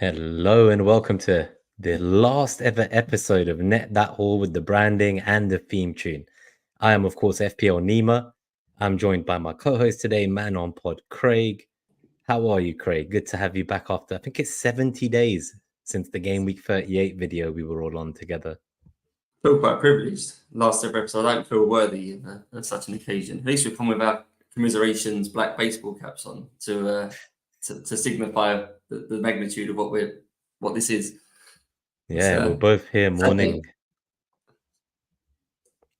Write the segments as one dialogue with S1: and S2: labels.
S1: Hello and welcome to the last ever episode of Net That Hall with the branding and the theme tune. I am, of course, FPL Nima. I'm joined by my co-host today, man on pod, Craig. How are you, Craig? Good to have you back after, I think it's 70 days since the Game Week 38 video we were all on together.
S2: Feel quite privileged. Last ever episode, I don't feel worthy of such an occasion. At least we come with our commiserations, black baseball caps on to signify the magnitude of what this is.
S1: Yeah, we're both here mourning.
S2: Day.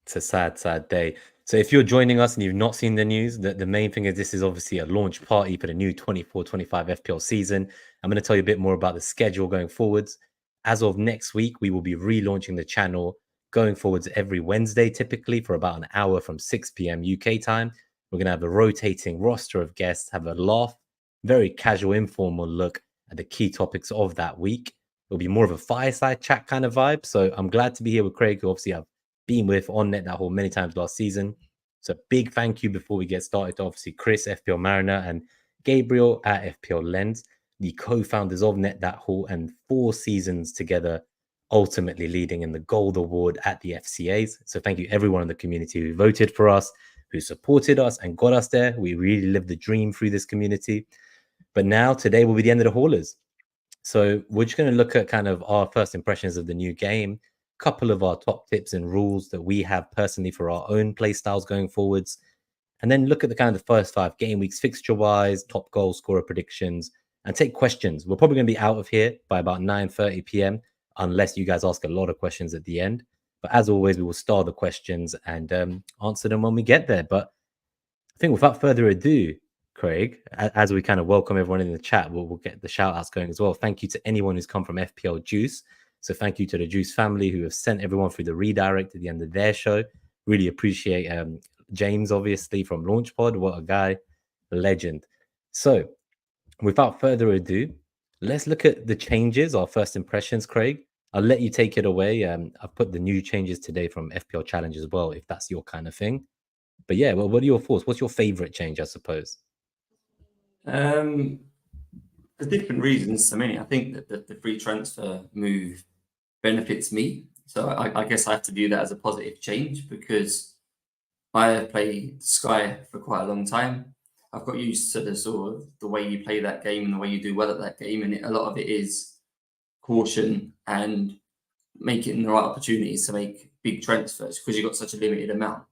S1: It's a sad, sad day. So if you're joining us and you've not seen the news, the main thing is this is obviously a launch party for the new 24-25 FPL season. I'm going to tell you a bit more about the schedule going forwards. As of next week, we will be relaunching the channel going forwards every Wednesday, typically for about an hour from 6 p.m. UK time. We're going to have a rotating roster of guests, have a laugh, very casual, informal look at the key topics of that week. It'll be more of a fireside chat kind of vibe. So I'm glad to be here with Craig, who obviously I've been with on Net That Hall many times last season. So big thank you before we get started to obviously Chris, FPLMariner, and Gabriel at FPLLens, the co-founders of Net That Hall, and 4 seasons together, ultimately leading in the Gold Award at the FCAs. So thank you everyone in the community who voted for us, who supported us and got us there. We really lived the dream through this community. But now today will be the end of the haulers. So we're just going to look at kind of our first impressions of the new game, couple of our top tips and rules that we have personally for our own play styles going forwards, and then look at the kind of the first 5 game weeks fixture wise, top goal scorer predictions, and take questions. We're probably going to be out of here by about 9:30 p.m. unless you guys ask a lot of questions at the end. But as always, we will start the questions and answer them when we get there. But I think without further ado, Craig, as we kind of welcome everyone in the chat, we'll get the shout outs going as well. Thank you to anyone who's come from FPL Juice. So thank you to the Juice family who have sent everyone through the redirect at the end of their show. Really appreciate James, obviously, from LaunchPod. What a guy, a legend. So without further ado, let's look at the changes, our first impressions, Craig. I'll let you take it away. I've put the new changes today from FPL Challenge as well, if that's your kind of thing. But yeah, well, what are your thoughts? What's your favorite change, I suppose?
S2: For different reasons to many. I think that the free transfer move benefits me. So I guess I have to view that as a positive change because I have played Sky for quite a long time. I've got used to the sort of the way you play that game and the way you do well at that game. And a lot of it is caution and making the right opportunities to make big transfers because you've got such a limited amount.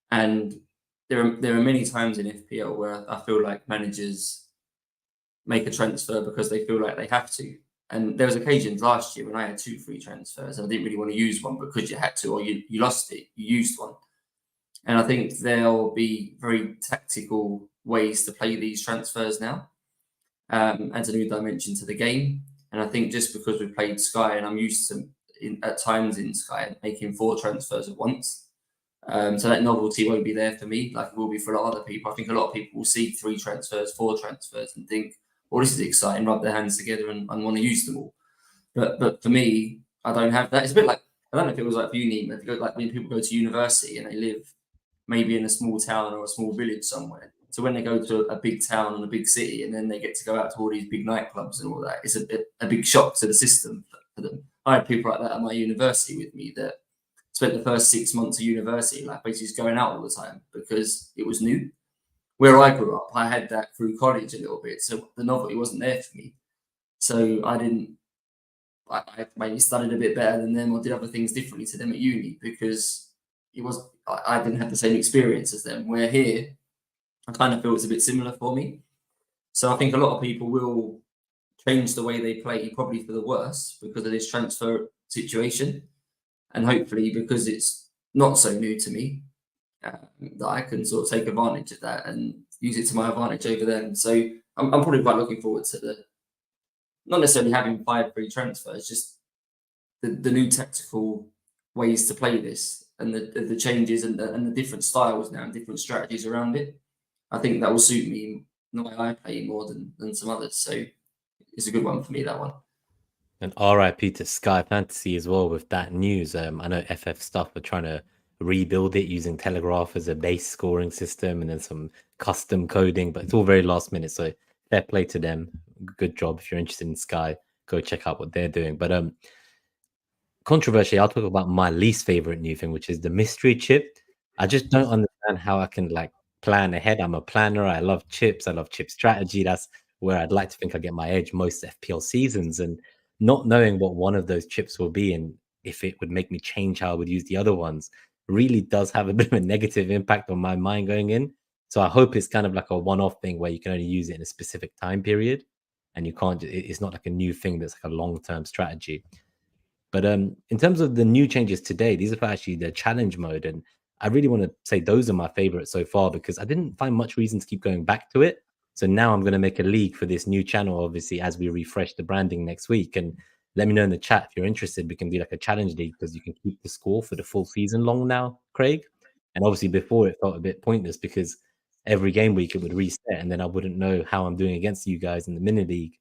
S2: And there are many times in FPL where I feel like managers make a transfer because they feel like they have to. And there was occasions last year when I had 2 free transfers and I didn't really want to use one because you had to, or you lost it, you used one. And I think there'll be very tactical ways to play these transfers now. Adds a new dimension to the game. And I think just because we've played Sky and I'm used to, at times in Sky, making 4 transfers at once. So that novelty won't be there for me, like it will be for a lot of other people. I think a lot of people will see 3 transfers, 4 transfers and think, well, this is exciting, rub their hands together and want to use them all. But for me, I don't have that. It's a bit like, I don't know if it was like for you, Nima, if you go, like when people go to university and they live maybe in a small town or a small village somewhere. So when they go to a big town and a big city and then they get to go out to all these big nightclubs and all that, it's a big shock to the system for them. I had people like that at my university with me that spent the first 6 months of university like basically just going out all the time because it was new. Where I grew up, I had that through college a little bit, so the novelty wasn't there for me. So I maybe studied a bit better than them or did other things differently to them at uni because I didn't have the same experience as them. Where here, I kind of feel it's a bit similar for me. So I think a lot of people will change the way they play, probably for the worse, because of this transfer situation. And hopefully, because it's not so new to me, that I can sort of take advantage of that and use it to my advantage over them. So I'm probably quite looking forward to not necessarily having 5 free transfers, just the new tactical ways to play this and the changes and the different styles now and different strategies around it. I think that will suit me the way I play more than some others. So it's a good one for me, that one.
S1: And RIP to Sky Fantasy as well with that news. I know FF stuff are trying to rebuild it using Telegraph as a base scoring system and then some custom coding, but it's all very last minute. So fair play to them. Good job if you're interested in Sky. go check out what they're doing. But controversially, I'll talk about my least favorite new thing, which is the mystery chip. I just don't understand how I can like plan ahead. I'm a planner. I love chips. I love chip strategy. That's where I'd like to think I get my edge most FPL seasons. And not knowing what one of those chips will be and if it would make me change how I would use the other ones really does have a bit of a negative impact on my mind going in. So I hope it's kind of like a one-off thing where you can only use it in a specific time period and you can't, it's not like a new thing that's like a long-term strategy. But in terms of the new changes today, these are for actually the challenge mode. And I really want to say those are my favorites so far because I didn't find much reason to keep going back to it. So now I'm going to make a league for this new channel, obviously, as we refresh the branding next week. And let me know in the chat if you're interested. We can do like a challenge league because you can keep the score for the full season long now, Craig. And obviously before it felt a bit pointless because every game week it would reset and then I wouldn't know how I'm doing against you guys in the mini league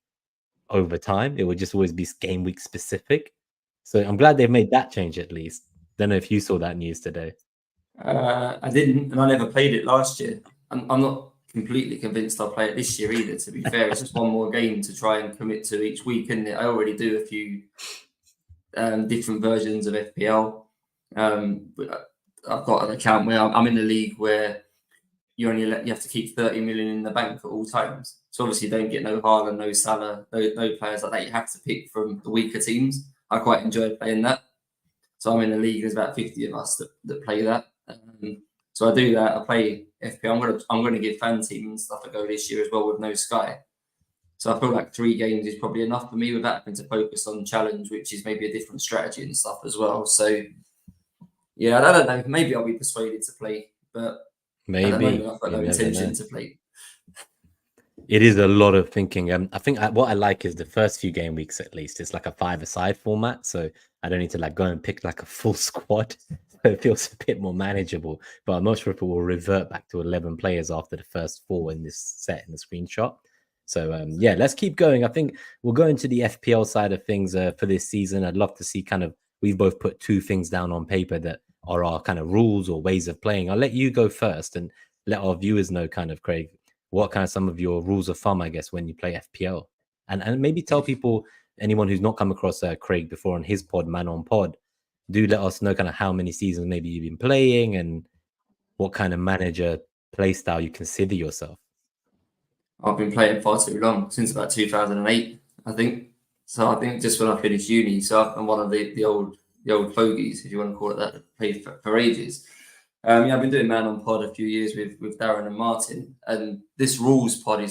S1: over time. It would just always be game week specific. So I'm glad they've made that change at least. Don't know if you saw that news today.
S2: I didn't, and I never played it last year. I'm not completely convinced I'll play it this year either, to be fair. It's just one more game to try and commit to each week, isn't it? I already do a few different versions of FPL. I've got an account where I'm in a league where you have to keep 30 million in the bank at all times. So obviously you don't get no Haaland, no Salah, no players like that. You have to pick from the weaker teams. I quite enjoy playing that. So I'm in a league. There's about 50 of us that play that. So I do that. I play FPL. I'm gonna get fan team and stuff that go this year as well with no Sky. So I feel like 3 games is probably enough for me without having to focus on challenge, which is maybe a different strategy and stuff as well. So yeah, I don't know. Maybe I'll be persuaded to play, but
S1: maybe
S2: at the moment I've got no intention to play.
S1: It is a lot of thinking. I think what I like is the first few game weeks at least. It's like a 5-a-side format, so I don't need to like go and pick like a full squad. So it feels a bit more manageable. But I'm not sure if it will revert back to 11 players after the first 4 in this set in the screenshot. So yeah, let's keep going. I think we'll go into the FPL side of things for this season. I'd love to see kind of we've both put 2 things down on paper that are our kind of rules or ways of playing. I'll let you go first and let our viewers know kind of, Craig, what kind of some of your rules of thumb, I guess, when you play FPL, and maybe tell people, anyone who's not come across Craig before on his pod, Man on Pod, do let us know kind of how many seasons maybe you've been playing and what kind of manager play style you consider yourself.
S2: I've been playing far too long, since about 2008, I think. So I think just when I finished uni, so I'm one of the old fogies, if you want to call it that played for ages. Yeah, I've been doing Man on Pod a few years with Darren and Martin, and this rules pod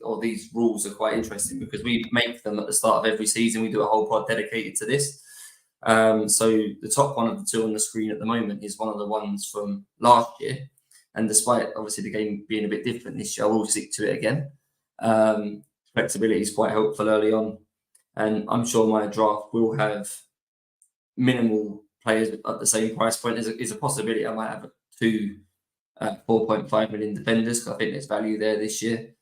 S2: or these rules are quite interesting because we make them at the start of every season. We do a whole pod dedicated to this. So the top one of the 2 on the screen at the moment is one of the ones from last year, and despite obviously the game being a bit different this year, I will stick to it again. Flexibility is quite helpful early on, and I'm sure my draft will have minimal players at the same price point. Is a possibility I might have 2 4.5 million defenders because I think there's value there this year.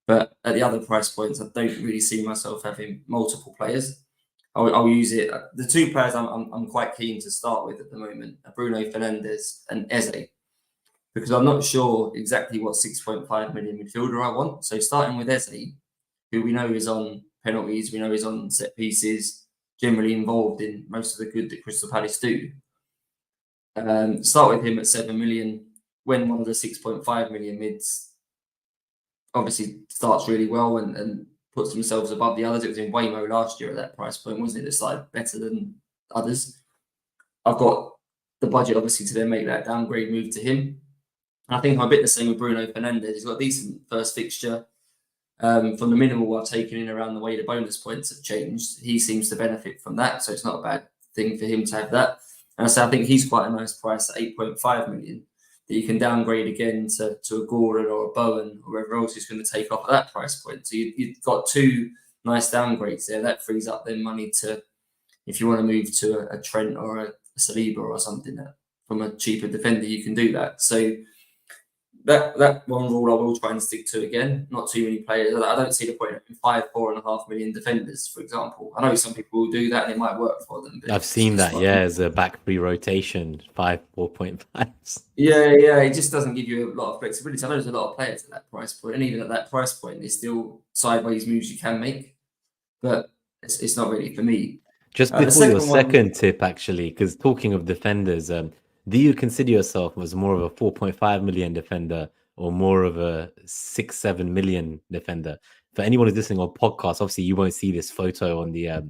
S2: But at the other price points, I don't really see myself having multiple players. I'll use it. The 2 players I'm quite keen to start with at the moment are Bruno Fernandes and Eze, because I'm not sure exactly what 6.5 million midfielder I want. So starting with Eze, who we know is on penalties, we know is on set pieces, generally involved in most of the good that Crystal Palace do. Start with him at 7 million when one of the 6.5 million mids obviously starts really well and puts themselves above the others. It was in Waymo last year at that price point, wasn't it? It started better than others. I've got the budget obviously to then make that downgrade move to him. I think I'm a bit the same with Bruno Fernandes. He's got a decent first fixture. From the minimal I've taken in around the way the bonus points have changed, he seems to benefit from that. So it's not a bad thing for him to have that. And so I think he's quite a nice price at 8.5 million that you can downgrade again to a Gordon or a Bowen or whoever else is going to take off at that price point. So you've got 2 nice downgrades there. That frees up then money to, if you want to move to a Trent or a Saliba or something from a cheaper defender, you can do that. So that one rule I will try and stick to again. Not too many players. I don't see the point in 4.5 million defenders, for example. I know some people will do that and it might work for them. But
S1: I've seen that, as a back 3 rotation, 4.5s.
S2: Yeah, it just doesn't give you a lot of flexibility. I know there's a lot of players at that price point, and even at that price point, there's still sideways moves you can make. But it's not really for me.
S1: Just
S2: The
S1: before your
S2: second one,
S1: second tip, actually, because talking of defenders, do you consider yourself as more of a 4.5 million defender or more of a 6-7 million defender? For anyone who's listening on podcast, obviously you won't see this photo on the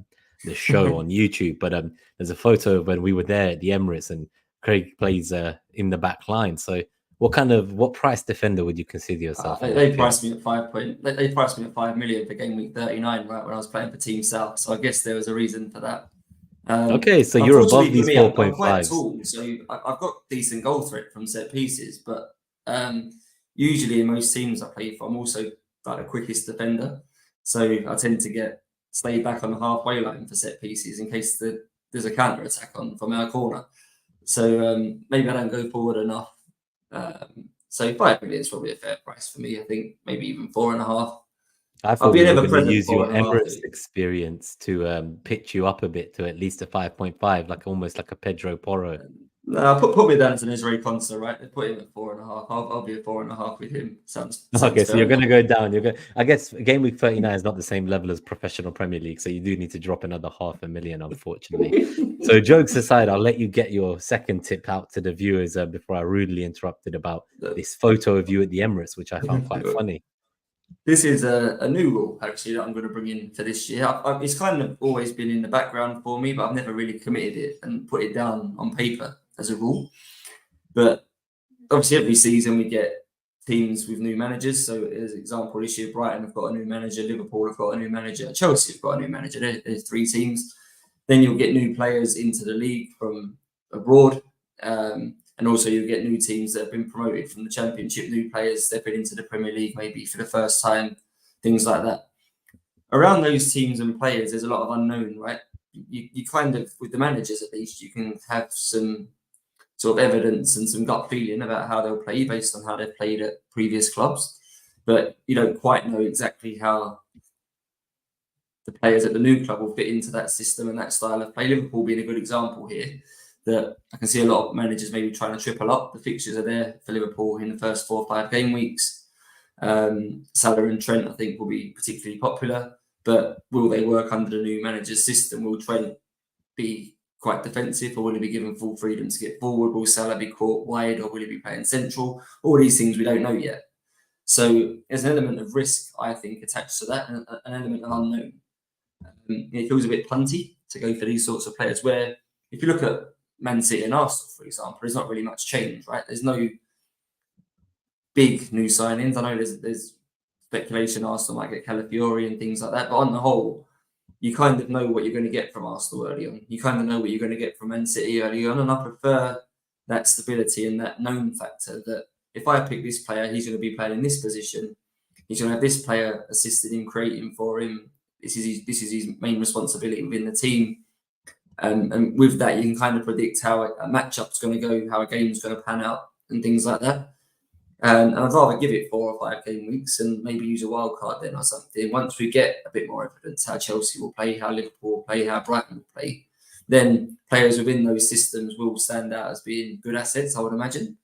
S1: show on YouTube, but there's a photo of when we were there at the Emirates and Craig plays in the back line. So what price defender would you consider yourself in
S2: they
S1: FPL?
S2: priced me at they priced me at 5 million for game week 39, right, when I was playing for Team South. So I guess there was a reason for that.
S1: Okay, so you're above
S2: Unfortunately for
S1: these
S2: me, I'm quite
S1: 4.5s.
S2: tall, so I've got decent goal threat from set pieces. But usually in most teams I play for, I'm also like the quickest defender, so I tend to stay back on the halfway line for set pieces in case there's a counter attack on from our corner. So maybe I don't go forward enough. So 5 million is probably a fair price for me. I think maybe even 4.5.
S1: I
S2: I'll
S1: thought
S2: be
S1: we
S2: an
S1: were
S2: ever
S1: going to
S2: present
S1: use your
S2: 4.5.
S1: Emirates experience to pitch you up a bit to at least a 5.5, like almost like a Pedro Porro.
S2: No, put me down as an Israeli consul, right? They put him at 4.5. I'll be a 4.5 with him. Sounds
S1: Okay, so you're
S2: fair
S1: going to
S2: enough.
S1: go down. I guess game week 39 is not the same level as professional Premier League, so you do need to drop another 500,000, unfortunately. So jokes aside, I'll let you get your second tip out to the viewers before I rudely interrupted about this photo of you at the Emirates, which I found quite funny.
S2: This is a new rule, actually, that I'm going to bring in for this year. It's kind of always been in the background for me, but I've never really committed it and put it down on paper as a rule. But obviously, every season we get teams with new managers. So, as an example, this year Brighton have got a new manager, Liverpool have got a new manager, Chelsea have got a new manager. There's 3 teams. Then you'll get new players into the league from abroad. And also you'll get new teams that have been promoted from the Championship, new players stepping into the Premier League maybe for the first time, things like that. Around those teams and players, there's a lot of unknown, right? You kind of, with the managers at least, you can have some sort of evidence and some gut feeling about how they'll play based on how they've played at previous clubs. But you don't quite know exactly how the players at the new club will fit into that system and that style of play. Liverpool being a good example here, that I can see a lot of managers maybe trying to triple up. The fixtures are there for Liverpool in the first 4 or 5 game weeks. Salah and Trent, I think, will be particularly popular. But will they work under the new manager's system? Will Trent be quite defensive, or will he be given full freedom to get forward? Will Salah be caught wide, or will he be playing central? All these things we don't know yet. So there's an element of risk, I think, attached to that, and an element of unknown. It feels a bit punty to go for these sorts of players, where if you look at Man City and Arsenal, for example, there's not really much change, right? There's no big new signings. I know there's speculation Arsenal might get Calafiori and things like that, but on the whole, you kind of know what you're going to get from Arsenal early on. You kind of know what you're going to get from Man City early on, and I prefer that stability and that known factor that if I pick this player, he's going to be playing in this position. He's going to have this player assisted in creating for him. This is his main responsibility within the team. And with that, you can kind of predict how a matchup's going to go, how a game's going to pan out, and things like that. And I'd rather give it 4 or 5 game weeks and maybe use a wild card then or something. Once we get a bit more evidence how Chelsea will play, how Liverpool will play, how Brighton will play, then players within those systems will stand out as being good assets, I would imagine.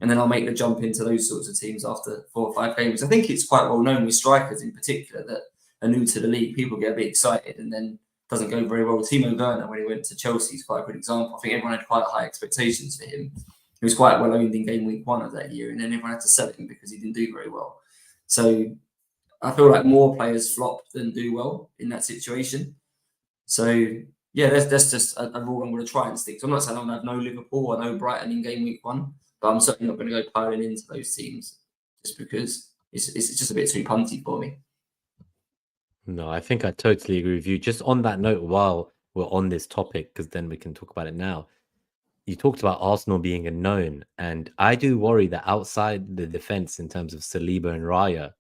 S2: And then I'll make the jump into those sorts of teams after 4 or 5 games. I think it's quite well known with strikers in particular that are new to the league. People get a bit excited and then doesn't go very well. Timo Werner, when he went to Chelsea, is quite a good example. I think everyone had quite high expectations for him. He was quite well owned in game week 1 of that year, and then everyone had to sell him because he didn't do very well. So I feel like more players flop than do well in that situation. So yeah, that's just a rule I'm going to try and stick to. I'm not saying I'm going to have no Liverpool or no Brighton in game week 1, but I'm certainly not going to go piling into those teams just because it's just a bit too punty for me.
S1: No, I think I totally agree with you. Just on that note, while we're on this topic, because then we can talk about it now. You talked about Arsenal being a known, and I do worry that outside the defense, in terms of Saliba and Raya,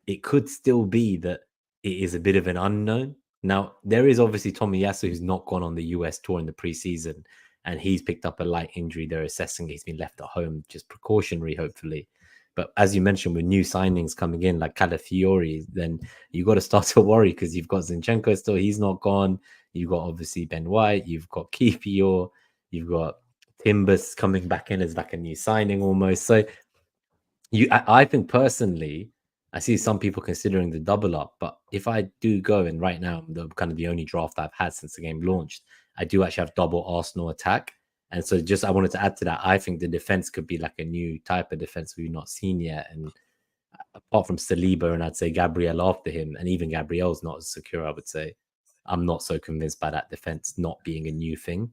S1: it could still be that it is a bit of an unknown. Now, there is obviously Tomiyasu, who's not gone on the US tour in the preseason, and he's picked up a light injury. They're assessing he's been left at home, just precautionary, hopefully. But as you mentioned, with new signings coming in like Calafiori, then you got to start to worry because you've got Zinchenko still, he's not gone. You've got obviously Ben White, you've got Kipior, you've got Timbers coming back in as like a new signing almost. So I think personally, I see some people considering the double up, but if I do go, and right now the kind of the only draft I've had since the game launched, I do actually have double Arsenal attack. And so just I wanted to add to that, I think the defense could be like a new type of defense we've not seen yet. And apart from Saliba and I'd say Gabriel after him, and even Gabriel's not as secure, I would say. I'm not so convinced by that defense not being a new thing.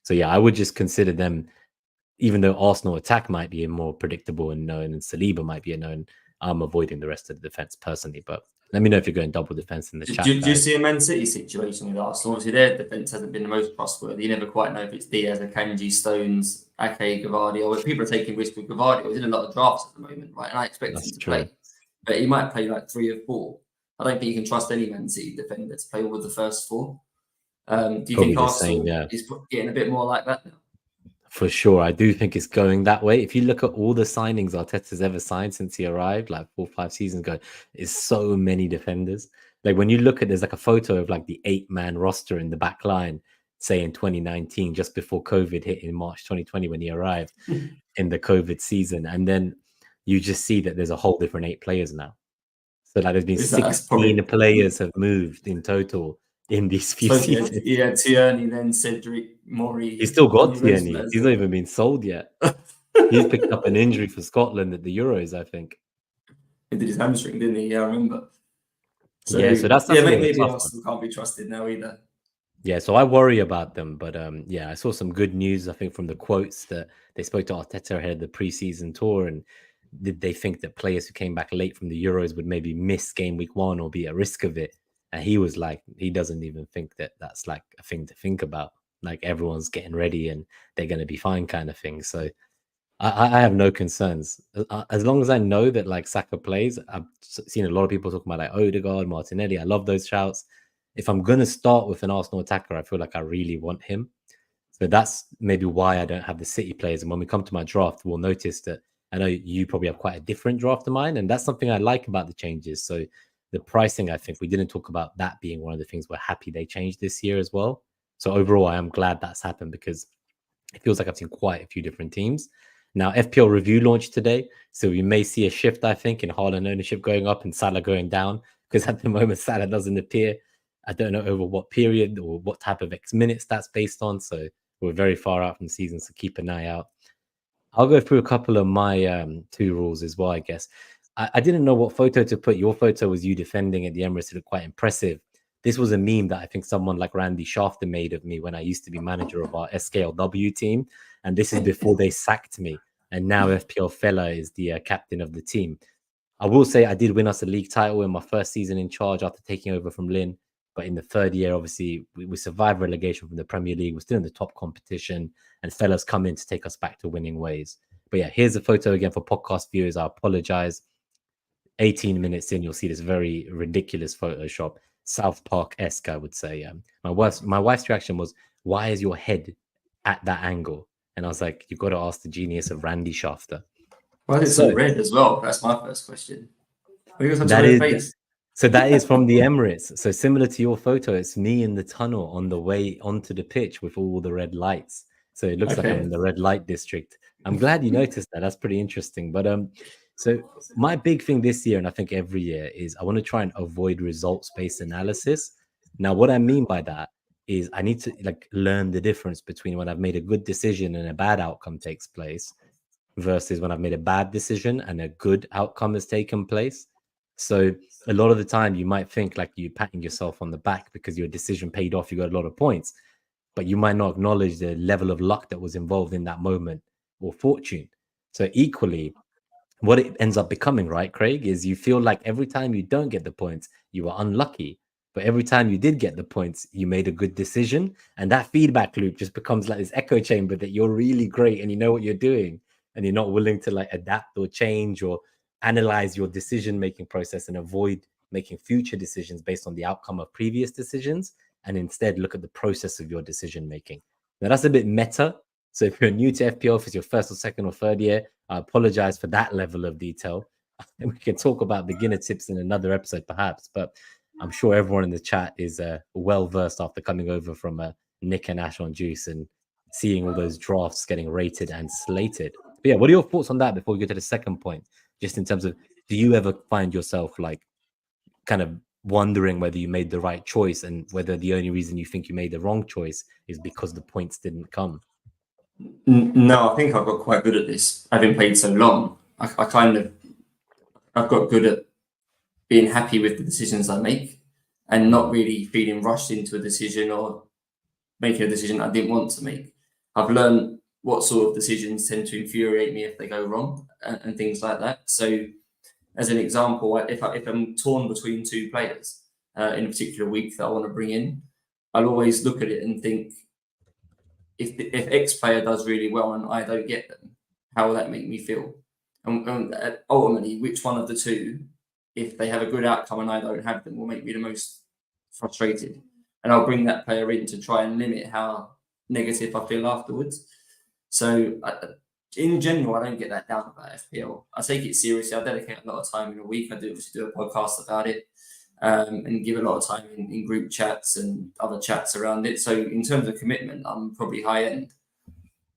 S1: So yeah, I would just consider them, even though Arsenal attack might be a more predictable and known, and Saliba might be a known, I'm avoiding the rest of the defense personally. But let me know if you're going double defense in the chat.
S2: Do you see a Man City situation with Arsenal? Obviously, their defence hasn't been the most trustworthy. You never quite know if it's Diaz, Akanji, Stones, Ake, Gavardi, people are taking risks with Gavardi. He's in a lot of drafts at the moment, right? And I expect him to play. But he might play like 3 or 4. I don't think you can trust any Man City defender to play all with the first 4. Do you think Arsenal is getting a bit more like that now?
S1: For sure. I do think it's going that way. If you look at all the signings Arteta's ever signed since he arrived, like 4 or 5 seasons ago, it's so many defenders. Like when you look at, there's like a photo of like the 8-man roster in the back line, say in 2019, just before COVID hit in March 2020 when he arrived in the COVID season. And then you just see that there's a whole different 8 players now. So like there's been 16 players have moved in total in these few seasons.
S2: Yeah, Tierney, then Cedric, Maury.
S1: He's still got Tierney. He's not even been sold yet. He's picked up an injury for Scotland at the Euros, I think.
S2: He did his hamstring, didn't he? Yeah, I remember.
S1: So, yeah, so that's
S2: maybe Arsenal can't be trusted now either.
S1: Yeah, so I worry about them, but yeah, I saw some good news, I think, from the quotes that they spoke to Arteta ahead of the preseason tour, and did they think that players who came back late from the Euros would maybe miss game week 1 or be at risk of it? And he was like, he doesn't even think that that's like a thing to think about. Like everyone's getting ready and they're going to be fine kind of thing. So I have no concerns. As long as I know that like Saka plays, I've seen a lot of people talking about like Odegaard, Martinelli. I love those shouts. If I'm going to start with an Arsenal attacker, I feel like I really want him. So that's maybe why I don't have the City players. And when we come to my draft, we'll notice that I know you probably have quite a different draft of mine. And that's something I like about the changes. So the pricing, I think we didn't talk about that being one of the things we're happy they changed this year as well. So overall, I am glad that's happened because it feels like I've seen quite a few different teams. Now, FPL review launched today. So we may see a shift, I think, in Haaland ownership going up and Salah going down. Because at the moment, Salah doesn't appear. I don't know over what period or what type of X minutes that's based on. So we're very far out from the season, so keep an eye out. I'll go through a couple of my 2 rules as well, I guess. I didn't know what photo to put. Your photo was you defending at the Emirates. It looked quite impressive. This was a meme that I think someone like Randy Shafter made of me when I used to be manager of our SKLW team. And this is before they sacked me. And now FPL Fella is the captain of the team. I will say I did win us a league title in my first season in charge after taking over from Lynn. But in the 3rd year, obviously, we survived relegation from the Premier League. We're still in the top competition. And Fella's come in to take us back to winning ways. But yeah, here's a photo again for podcast viewers. I apologize. 18 minutes in, you'll see this very ridiculous Photoshop. South Park-esque, I would say. My wife's reaction was, why is your head at that angle? And I was like, you've got to ask the genius of Randy Shafter.
S2: Why is it so red as well? That's my first question.
S1: So that is from the Emirates. So similar to your photo, it's me in the tunnel on the way onto the pitch with all the red lights. So it looks like I'm in the red light district. I'm glad you noticed that. That's pretty interesting. But so my big thing this year, and I think every year, is I want to try and avoid results-based analysis. Now, what I mean by that is I need to like learn the difference between when I've made a good decision and a bad outcome takes place versus when I've made a bad decision and a good outcome has taken place. So a lot of the time you might think like you're patting yourself on the back because your decision paid off, you got a lot of points, but you might not acknowledge the level of luck that was involved in that moment or fortune. So equally, what it ends up becoming, right, Craig, is you feel like every time you don't get the points, you are unlucky. But every time you did get the points, you made a good decision. And that feedback loop just becomes like this echo chamber that you're really great and you know what you're doing. And you're not willing to like adapt or change or analyze your decision-making process and avoid making future decisions based on the outcome of previous decisions. And instead look at the process of your decision-making. Now that's a bit meta. So if you're new to FPL, if it's your 1st or 2nd or 3rd year, I apologize for that level of detail. And we can talk about beginner tips in another episode, perhaps. But I'm sure everyone in the chat is well-versed after coming over from Nick and Ash on Juice and seeing all those drafts getting rated and slated. But yeah, what are your thoughts on that before we go to the second point? Just in terms of do you ever find yourself like kind of wondering whether you made the right choice and whether the only reason you think you made the wrong choice is because the points didn't come?
S2: No, I think I've got quite good at this. Having played so long, I've got good at being happy with the decisions I make and not really feeling rushed into a decision or making a decision I didn't want to make. I've learned what sort of decisions tend to infuriate me if they go wrong and things like that. So, as an example, if I'm torn between two players in a particular week that I want to bring in, I'll always look at it and think, if X player does really well and I don't get them, how will that make me feel? And ultimately, which one of the two, if they have a good outcome and I don't have them, will make me the most frustrated? And I'll bring that player in to try and limit how negative I feel afterwards. So, in general, I don't get that down about FPL. I take it seriously. I dedicate a lot of time in a week. I do a podcast about it. And give a lot of time in group chats and other chats around it. So in terms of commitment, I'm probably high end.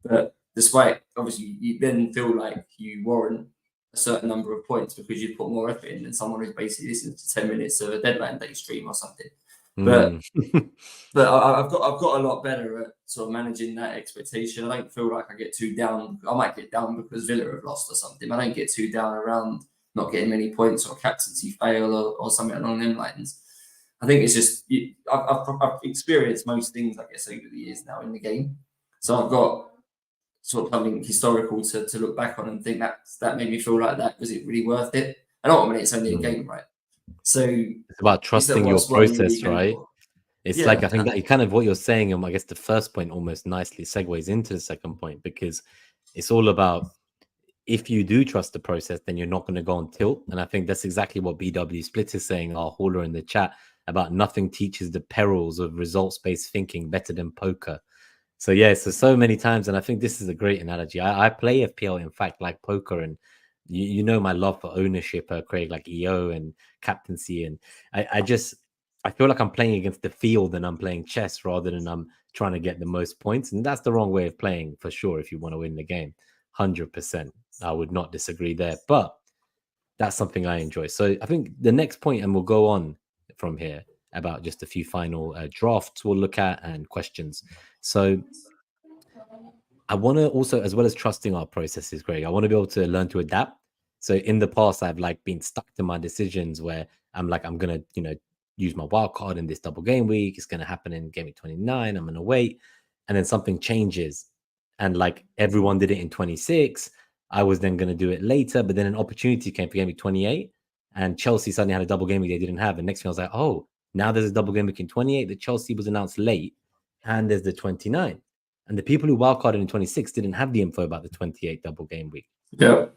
S2: But despite, obviously, you then feel like you warrant a certain number of points because you put more effort in than someone who's basically listening to 10 minutes of a deadline day stream or something. But I've got a lot better at sort of managing that expectation. I don't feel like I get too down. I might get down because Villa have lost or something. I don't get too down around not getting many points or captaincy fail or something along them lines. I think it's just I've experienced most things, I guess, over the years now in the game. So I've got sort of something historical to look back on and think that made me feel like that. Was it really worth it? And ultimately, it's only a game, right? So
S1: it's about trusting your process, right? It's like, I think that kind of what you're saying, and I guess the first point almost nicely segues into the second point, because it's all about, if you do trust the process, then you're not going to go on tilt. And I think that's exactly what BW Split is saying, our hauler in the chat, about nothing teaches the perils of results-based thinking better than poker. So yeah, so many times, and I think this is a great analogy. I play FPL, in fact, like poker, and you know my love for ownership, Craig, like EO and captaincy, and I feel like I'm playing against the field and I'm playing chess rather than I'm trying to get the most points, and that's the wrong way of playing for sure. If you want to win the game, 100%, I would not disagree there. But that's something I enjoy. So I think the next point, and we'll go on from here about just a few final drafts we'll look at and questions. So I want to also, as well as trusting our processes, Greg, I want to be able to learn to adapt. So in the past, I've like been stuck to my decisions where I'm like, I'm going to, use my wild card in this double game week. It's going to happen in game week 29. I'm going to wait. And then something changes. And like everyone did it in 26. I was then going to do it later. But then an opportunity came for game week 28. And Chelsea suddenly had a double game week they didn't have. And next thing I was like, oh, now there's a double game week in 28. The Chelsea was announced late. And there's the 29. And the people who wildcarded in 26 didn't have the info about the 28 double game week.
S2: Yeah.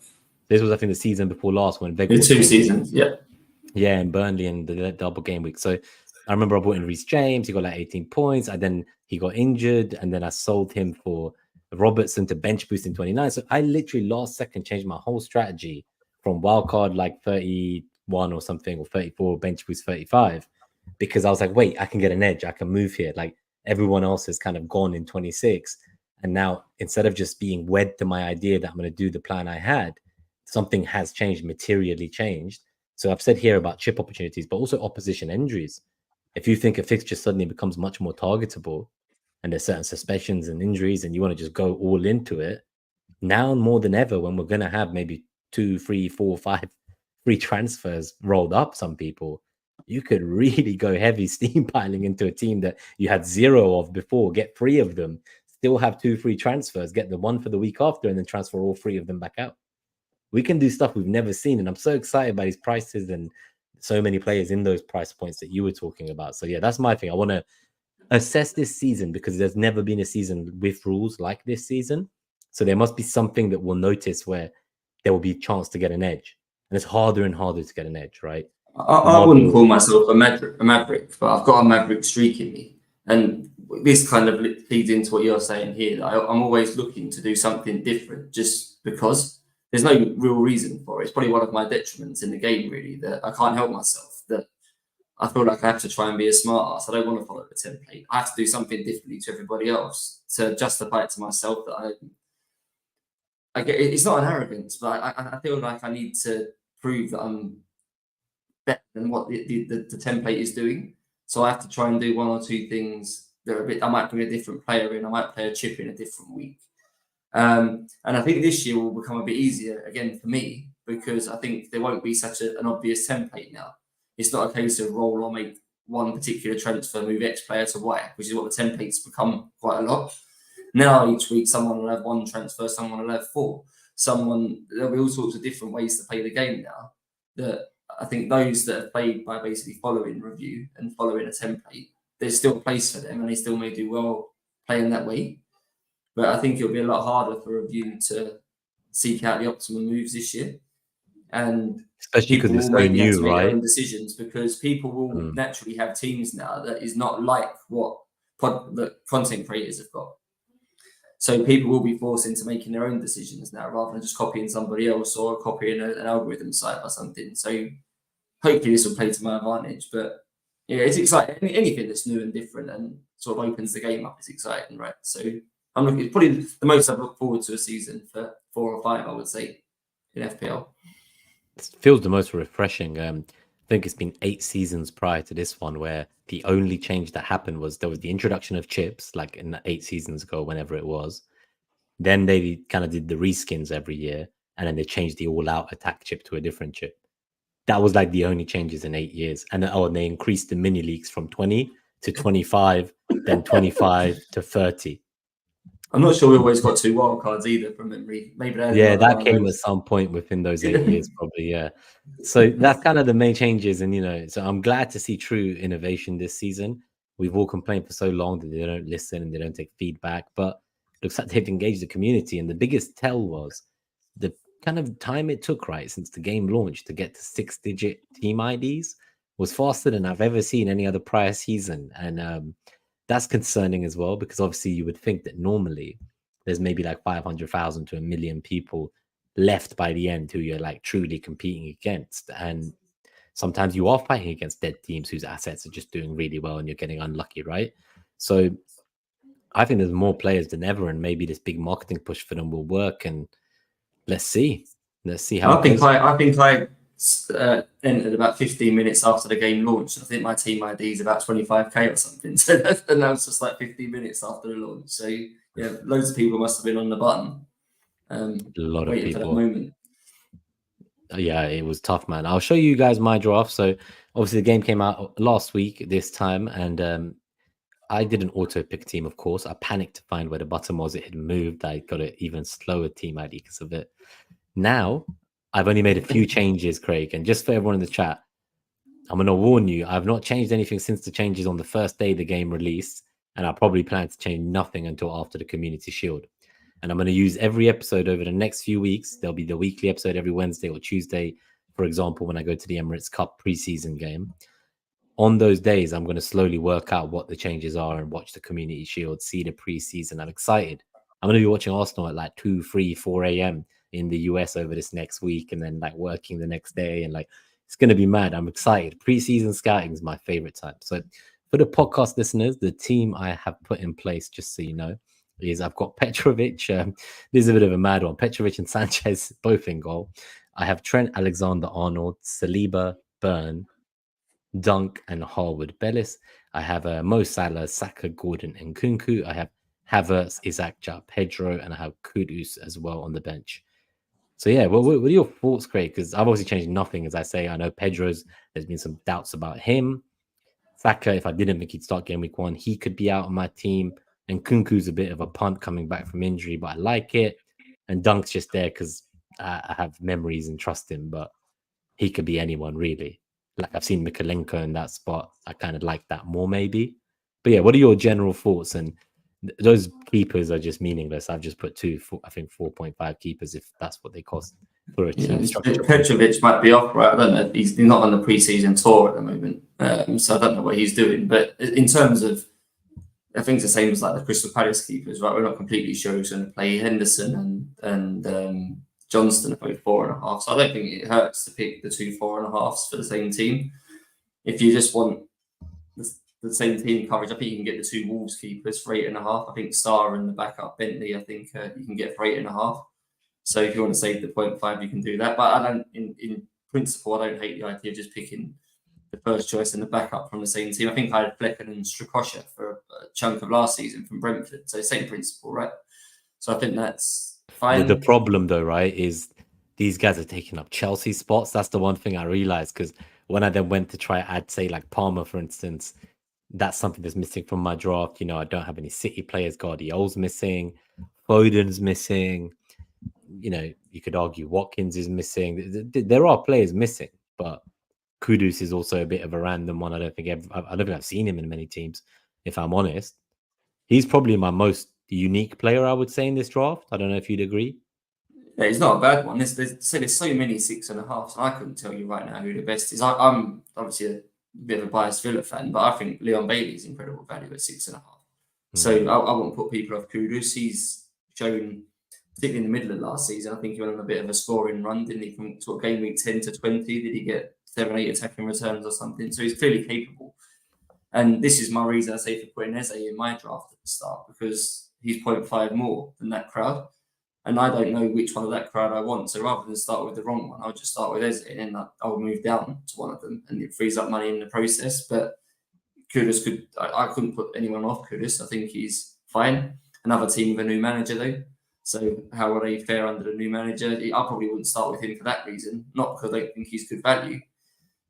S1: This was, I think, the season before last when Veg
S2: was 2 seasons. Yeah.
S1: Yeah, and Burnley and the double game week. So I remember I brought in Reece James. He got like 18 points. He got injured. And then I sold him for Robertson to bench boost in 29. So I literally last second changed my whole strategy from wildcard like 31 or something, or 34, bench boost 35. Because I was like, wait, I can get an edge. I can move here. Like everyone else has kind of gone in 26. And now instead of just being wed to my idea that I'm going to do the plan I had, something has changed, materially changed. So I've said here about chip opportunities, but also opposition injuries. If you think a fixture suddenly becomes much more targetable and there's certain suspicions and injuries and you want to just go all into it, now more than ever, when we're going to have maybe 2, 3, 4, 5 free transfers rolled up, some people, you could really go heavy steam piling into a team that you had 0 of before, get 3 of them, still have 2 free transfers, get the one for the week after, and then transfer all 3 of them back out. We can do stuff we've never seen. And I'm so excited by these prices and so many players in those price points that you were talking about. So yeah, that's my thing. I want to assess this season because there's never been a season with rules like this season. So there must be something that we'll notice where there will be a chance to get an edge. And it's harder and harder to get an edge, right?
S2: I wouldn't call myself a maverick, but I've got a maverick streak in me. And this kind of feeds into what you're saying here. I'm always looking to do something different just because. There's no real reason for it. It's probably one of my detriments in the game, really, that I can't help myself, that I feel like I have to try and be a smart ass. I don't want to follow the template. I have to do something differently to everybody else to justify it to myself that I get. It's not an arrogance, but I feel like I need to prove that I'm better than what the template is doing. So I have to try and do one or two things that are a bit. I might bring a different player in. I might play a chip in a different week. And I think this year will become a bit easier again for me because I think there won't be such an obvious template now. It's not a case of roll or make one particular transfer, move X player to Y, which is what the templates become quite a lot. Now each week someone will have one transfer, someone will have four. There'll be all sorts of different ways to play the game now. That I think those that have played by basically following review and following a template, there's still a place for them and they still may do well playing that way. But I think it'll be a lot harder for review to seek out the optimum moves this year. And
S1: especially because it's so
S2: maybe have to
S1: new,
S2: make their
S1: right?
S2: own decisions because people will naturally have teams now that is not like what the content creators have got. So people will be forced into making their own decisions now rather than just copying somebody else or copying an algorithm site or something. So hopefully this will play to my advantage. But yeah, it's exciting. Anything that's new and different and sort of opens the game up is exciting, right? So I'm looking. It's probably the most I've looked forward to a season for 4 or 5, I would say, in FPL.
S1: It feels the most refreshing. I think it's been 8 seasons prior to this one where the only change that happened was there was the introduction of chips, like in 8 seasons ago, whenever it was. Then they kind of did the reskins every year, and then they changed the all-out attack chip to a different chip. That was like the only changes in 8 years. And they increased the mini leagues from 20 to 25, then 25 to 30.
S2: I'm not sure we always got 2 wildcards either from memory. Maybe
S1: That came at some point within those 8 years, probably. Yeah. So that's kind of the main changes. And, so I'm glad to see true innovation this season. We've all complained for so long that they don't listen and they don't take feedback, but it looks like they've engaged the community. And the biggest tell was the kind of time it took, right, since the game launched to get to 6-digit team IDs was faster than I've ever seen any other prior season. And that's concerning as well, because obviously you would think that normally there's maybe like 500,000 to 1 million people left by the end who you're like truly competing against. And sometimes you are fighting against dead teams whose assets are just doing really well and you're getting unlucky, right? So I think there's more players than ever, and maybe this big marketing push for them will work. And let's see how it goes.
S2: I think I entered about 15 minutes after the game launched. I think my team ID is about 25k or something. So that was just like 15 minutes after the launch. So yeah, loads of people must have been on the button,
S1: a lot of
S2: waiting
S1: people.
S2: for that moment.
S1: Yeah, it was tough, man. I'll show you guys my draft. So obviously the game came out last week this time, and I did an auto pick team, of course. I panicked to find where the button was. It had moved. I got an even slower team ID because of it. Now I've only made a few changes, Craig, and just for everyone in the chat, I'm going to warn you, I've not changed anything since the changes on the first day the game released, and I probably plan to change nothing until after the Community Shield. And I'm going to use every episode over the next few weeks. There'll be the weekly episode every Wednesday or Tuesday, for example, when I go to the Emirates Cup preseason game. On those days, I'm going to slowly work out what the changes are and watch the Community Shield, see the preseason. I'm excited. I'm going to be watching Arsenal at like 2, 3, 4 a.m. in the US over this next week, and then like working the next day, and like it's going to be mad. I'm excited. Preseason scouting is my favorite time. So for the podcast listeners, the team I have put in place, just so you know, is I've got Petrovic. This is a bit of a mad one. Petrovic and Sanchez both in goal. I have Trent Alexander-Arnold, Saliba, Byrne, Dunk, and Harwood Bellis. I have Mo Salah, Saka, Gordon, and Kunku. I have Havertz, Isaac, Pedro, and I have Kudus as well on the bench. So yeah, what are your thoughts, Craig? Because I've obviously changed nothing, as I say. I know there's been some doubts about him. Saka, if I didn't think he'd start game week 1, he could be out on my team. And Kunku's a bit of a punt coming back from injury, but I like it. And Dunk's just there because I have memories and trust him, but he could be anyone, really. Like I've seen Mikalenko in that spot. I kind of like that more, maybe. But yeah, what are your general thoughts? And those keepers are just meaningless. I've just put 4.5 keepers if that's what they cost for a team structure.
S2: Petrovic might be off, right? I don't know. He's not on the preseason tour at the moment, so I don't know what he's doing. But in terms of, I think it's the same as like the Crystal Palace keepers, right? We're not completely sure who's going to play. Henderson and Johnston are both 4.5, so I don't think it hurts to pick the 2 4.5s for the same team. If you just want the same team coverage, I think you can get the 2 Wolves keepers for 8.5. I think Sarr and the backup Bentley, I think you can get for 8.5. So if you want to save the 0.5, you can do that. But I don't, in principle, I don't hate the idea of just picking the first choice and the backup from the same team. I think I had Flecken and Strakosha for a chunk of last season from Brentford. So same principle, right? So I think that's fine.
S1: The problem, though, right, is these guys are taking up Chelsea spots. That's the one thing I realized, because when I then went to try add, say, like Palmer, for instance, that's something that's missing from my draft. You know, I don't have any City players. Guardiola's missing, Foden's missing. You know, you could argue Watkins is missing. There are players missing, but Kudus is also a bit of a random one. I don't think I've seen him in many teams, if I'm honest. He's probably my most unique player, I would say, in this draft. I don't know if you'd agree.
S2: Yeah, he's not a bad one. There's so many 6.5s, and I couldn't tell you right now who the best is. I'm obviously a bit of a biased Villa fan, but I think Leon Bailey's incredible value at 6.5. So I won't put people off Kudus. He's shown, particularly in the middle of last season, I think he went on a bit of a scoring run, didn't he? From sort of game week 10 to 20, did he get 7-8 attacking returns or something? So he's clearly capable. And this is my reason I say for putting Eze in my draft at the start, because he's 0.5 more than that crowd. And I don't know which one of that crowd I want. So rather than start with the wrong one, I'll just start with Eze and then I'll move down to one of them, and it frees up money in the process. But Kudus I couldn't put anyone off Kudus. I think he's fine. Another team with a new manager though. So how will they fare under the new manager? I probably wouldn't start with him for that reason. Not because I don't think he's good value,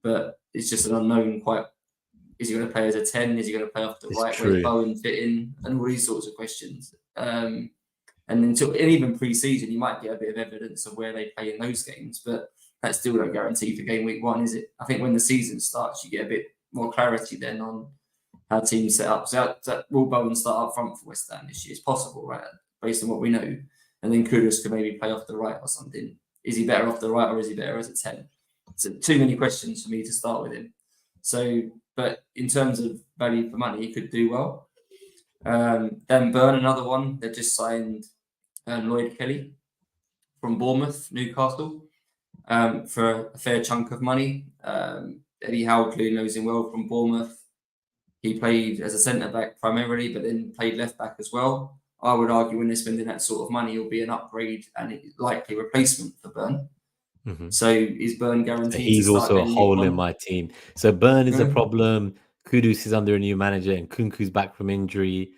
S2: but it's just an unknown. Is he going to play as a 10? Is he going to play off the right? Where's Bowen fit in? And all these sorts of questions. And even pre-season, you might get a bit of evidence of where they play in those games, but that's still no guarantee for game week 1, is it? I think when the season starts, you get a bit more clarity then on how teams set up. So will Bowen start up front for West Ham this year? It's possible, right? Based on what we know. And then Kudus could maybe play off the right or something. Is he better off the right or is he better as a 10? So too many questions for me to start with him. So, but in terms of value for money, he could do well. Dan Burn, another one. They just signed Lloyd Kelly from Bournemouth, Newcastle, for a fair chunk of money. Eddie Howe clearly knows him well from Bournemouth. He played as a centre-back primarily, but then played left-back as well. I would argue when they're spending that sort of money, it'll be an upgrade and likely replacement for Burn.
S1: Mm-hmm.
S2: So is Burn guaranteed?
S1: He's also a hole in my team. So Burn is a problem. Kudus is under a new manager, and Kunku's back from injury.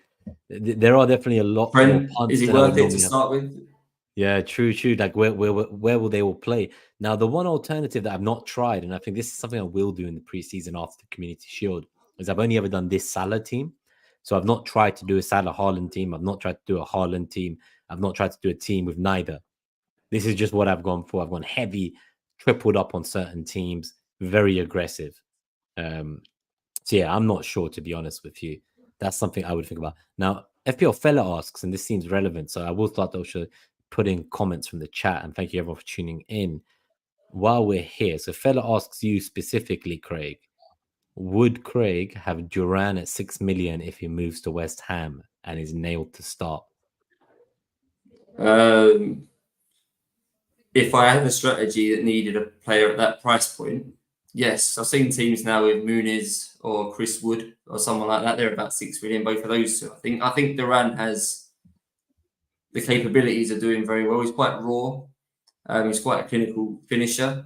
S1: There are definitely a lot
S2: Brent,
S1: more punts.
S2: Is he worth it to start with?
S1: Yeah, true. Like where will they all play? Now, the one alternative that I've not tried, and I think this is something I will do in the preseason after the Community Shield, is I've only ever done this Salah team. So I've not tried to do a Salah Haaland team. I've not tried to do a Haaland team. I've not tried to do a team with neither. This is just what I've gone for. I've gone heavy, tripled up on certain teams, very aggressive. So yeah, I'm not sure, to be honest with you. That's something I would think about. Now, FPL Fella asks, and this seems relevant, so I will start also putting comments from the chat, and thank you everyone for tuning in while we're here. So Fella asks you specifically, Craig, would Craig have Duran at 6 million if he moves to West Ham and is nailed to start?
S2: If I had a strategy that needed a player at that price point, yes. I've seen teams now with Muniz or Chris Wood or someone like that. They're about 6 million, both of those two. I think Duran has the capabilities of doing very well. He's quite raw. He's quite a clinical finisher.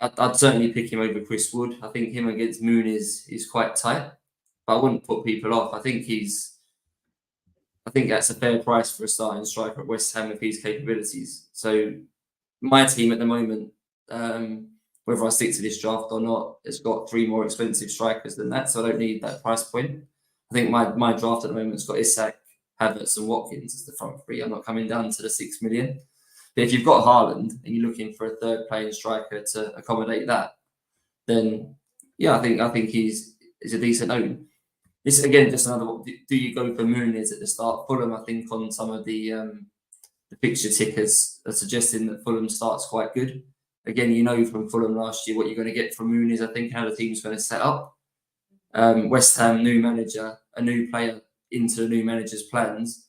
S2: I'd certainly pick him over Chris Wood. I think him against Muniz is quite tight, but I wouldn't put people off. I think that's a fair price for a starting striker at West Ham with his capabilities. So my team at the moment, whether I stick to this draft or not, has got 3 more expensive strikers than that, so I don't need that price point. I think my draft at the moment's got Isak, Havertz and Watkins as the front 3. I'm not coming down to the 6 million. But if you've got Haaland and you're looking for a third playing striker to accommodate that, then yeah, I think he's a decent own. This again, just another one. Do you go for Muniz at the start? Fulham, I think, on some of the fixture tickers are suggesting that Fulham starts quite good. Again, you know from Fulham last year what you're going to get from Muniz. I think how the team's going to set up. West Ham, new manager, a new player into the new manager's plans.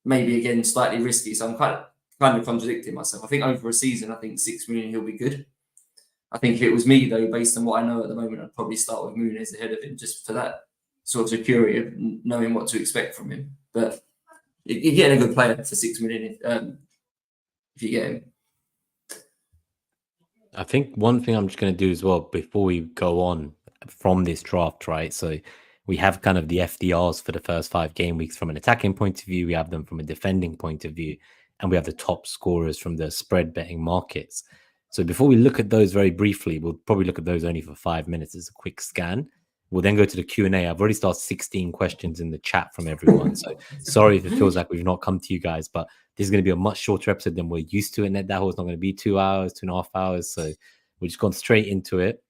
S2: Maybe again slightly risky. So I'm kind of contradicting myself. I think over a season, I think 6 million he'll be good. I think if it was me, though, based on what I know at the moment, I'd probably start with Muniz ahead of him just for that sort of security of knowing what to expect from him. But you're getting a good player for 6 million if you get him.
S1: I think one thing I'm just going to do as well before we go on from this draft, right? So we have kind of the FDRs for the first 5 game weeks from an attacking point of view. We have them from a defending point of view, and we have the top scorers from the spread betting markets. So before we look at those very briefly, we'll probably look at those only for 5 minutes as a quick scan. We'll then go to the Q&A. I've already started 16 questions in the chat from everyone. So sorry if it feels like we've not come to you guys, but this is going to be a much shorter episode than we're used to in NetDAO. It's not going to be 2 hours, 2.5 hours. So we're just gone straight into it.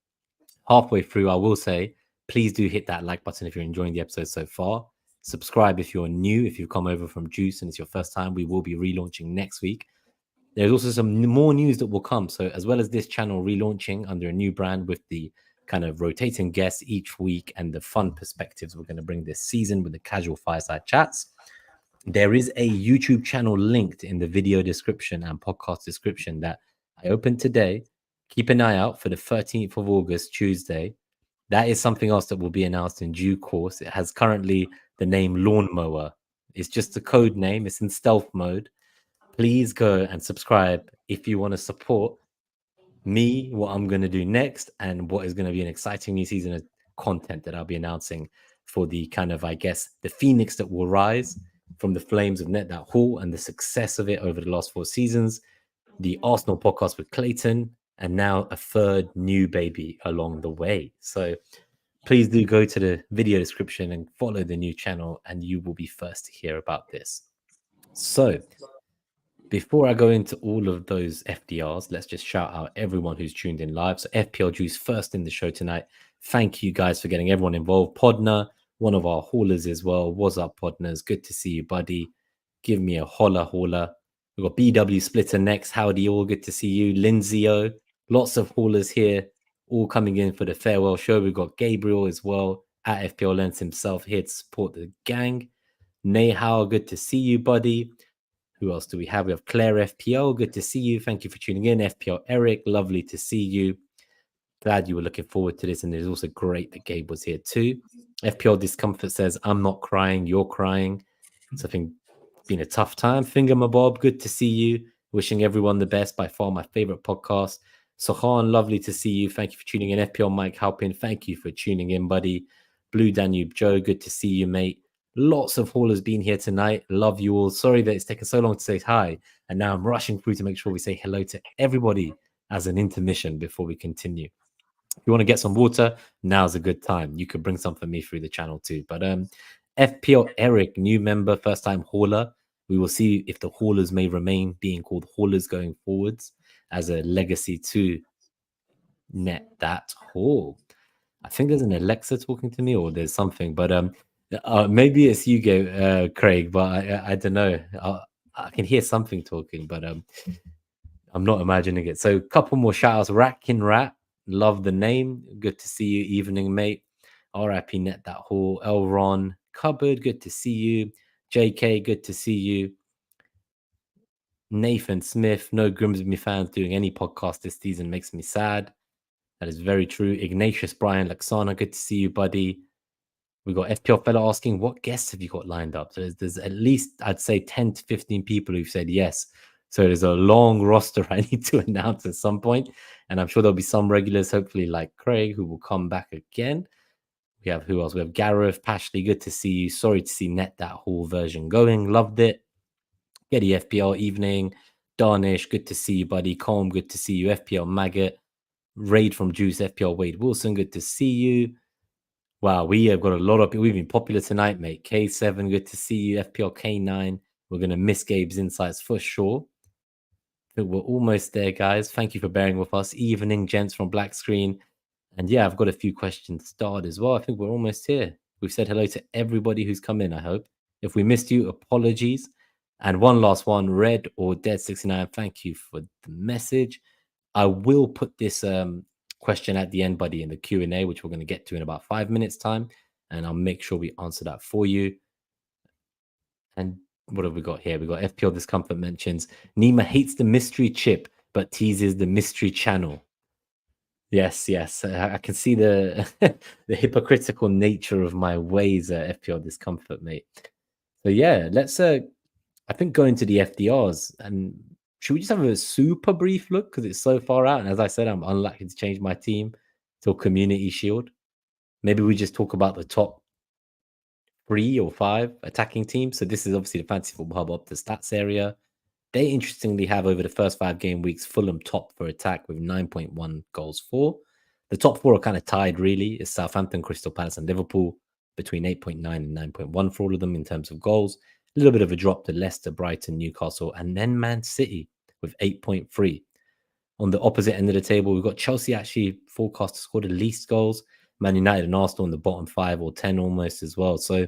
S1: Halfway through, I will say, please do hit that like button if you're enjoying the episode so far. Subscribe if you're new. If you've come over from Juice and it's your first time, we will be relaunching next week. There's also some more news that will come. So as well as this channel relaunching under a new brand with the kind of rotating guests each week and the fun perspectives we're going to bring this season with the casual fireside chats, there is a YouTube channel linked in the video description and podcast description that I opened today. Keep an eye out for the 13th of August, Tuesday. That is something else that will be announced in due course. It has currently the name Lawnmower. It's just a code name. It's in stealth mode. Please go and subscribe if you want to support me, what I'm going to do next, and what is going to be an exciting new season of content that I'll be announcing for the kind of, I guess, the phoenix that will rise from the flames of NetDAO Hall and the success of it over the last 4 seasons, the Arsenal podcast with Clayton, and now a third new baby along the way. So please do go to the video description and follow the new channel, and you will be first to hear about this. So before I go into all of those FDRs, let's just shout out everyone who's tuned in live. So FPL Juice first in the show tonight. Thank you guys for getting everyone involved. Podner, one of our haulers as well. What's up, Podners? Good to see you, buddy. Give me a holler. We've got BW Splitter next. Howdy, all good to see you. Lindsay O, lots of haulers here, all coming in for the farewell show. We've got Gabriel as well at FPLLens himself here to support the gang. Nehao, good to see you, buddy. Who else do we have? We have Claire FPL. Good to see you. Thank you for tuning in. FPL Eric, lovely to see you. Glad you were looking forward to this. And it's also great that Gabe was here too. FPL Discomfort says, I'm not crying, you're crying. So I think it's been a tough time. Fingermabob, good to see you. Wishing everyone the best. By far my favorite podcast. Sohan, lovely to see you. Thank you for tuning in. FPL Mike Halpin, thank you for tuning in, buddy. Blue Danube Joe, good to see you, mate. Lots of haulers been here tonight. Love you all. Sorry that it's taken so long to say hi. And now I'm rushing through to make sure we say hello to everybody as an intermission before we continue. If you want to get some water, now's a good time. You could bring some for me through the channel too. But FPL Eric, new member, first time hauler. We will see if the haulers may remain being called haulers going forwards as a legacy to net that haul. I think there's an Alexa talking to me or there's something, but maybe it's you, Craig, but I don't know. I can hear something talking, but I'm not imagining it. So a couple more shout outs. Ratkin Rat, love the name. Good to see you. Evening, mate. RIP Net That Hall. Elron Cupboard, good to see you. JK, good to see you. Nathan Smith, no Grimsby fans doing any podcast this season makes me sad. That is very true. Ignatius Brian Laxana, good to see you, buddy. We got FPL fella asking, what guests have you got lined up? So there's at least, I'd say, 10 to 15 people who've said yes. So there's a long roster I need to announce at some point. And I'm sure there'll be some regulars, hopefully like Craig, who will come back again. We have who else? We have Gareth, Pashley, good to see you. Sorry to see Net that whole version going. Loved it. Getty FPL evening. Darnish, good to see you, buddy. Colm, good to see you. FPL Maggot. Raid from Juice, FPL Wade Wilson, good to see you. Wow, we have got a lot of people. We've been popular tonight, mate. K7, good to see you. FPL K9, we're going to miss Gabe's insights for sure. I think we're almost there, guys. Thank you for bearing with us. Evening, gents from Black Screen. And yeah, I've got a few questions started as well. I think we're almost here. We've said hello to everybody who's come in, I hope. If we missed you, apologies. And one last one, Red or Dead69, thank you for the message. I will put this question at the end, buddy, in the Q&A, which we're going to get to in about 5 minutes time. And I'll make sure we answer that for you. And what have we got here? We got FPL Discomfort mentions, Nima hates the mystery chip, but teases the mystery channel. Yes. I can see the the hypocritical nature of my ways, FPL Discomfort, mate. So yeah, let's I think go into the FDRs. And should we just have a super brief look because it's so far out? And as I said, I'm unlikely to change my team till Community Shield. Maybe we just talk about the top 3 or 5 attacking teams. So this is obviously the Fantasy Football Hub up the stats area. They interestingly have over the first 5 game weeks Fulham top for attack with 9.1 goals for. The top 4 are kind of tied, really. It's Southampton, Crystal Palace, and Liverpool between 8.9 and 9.1 for all of them in terms of goals. A little bit of a drop to Leicester, Brighton, Newcastle, and then Man City with 8.3. On the opposite end of the table, we've got Chelsea actually forecast to score the least goals. Man United and Arsenal in the bottom 5 or 10 almost as well. So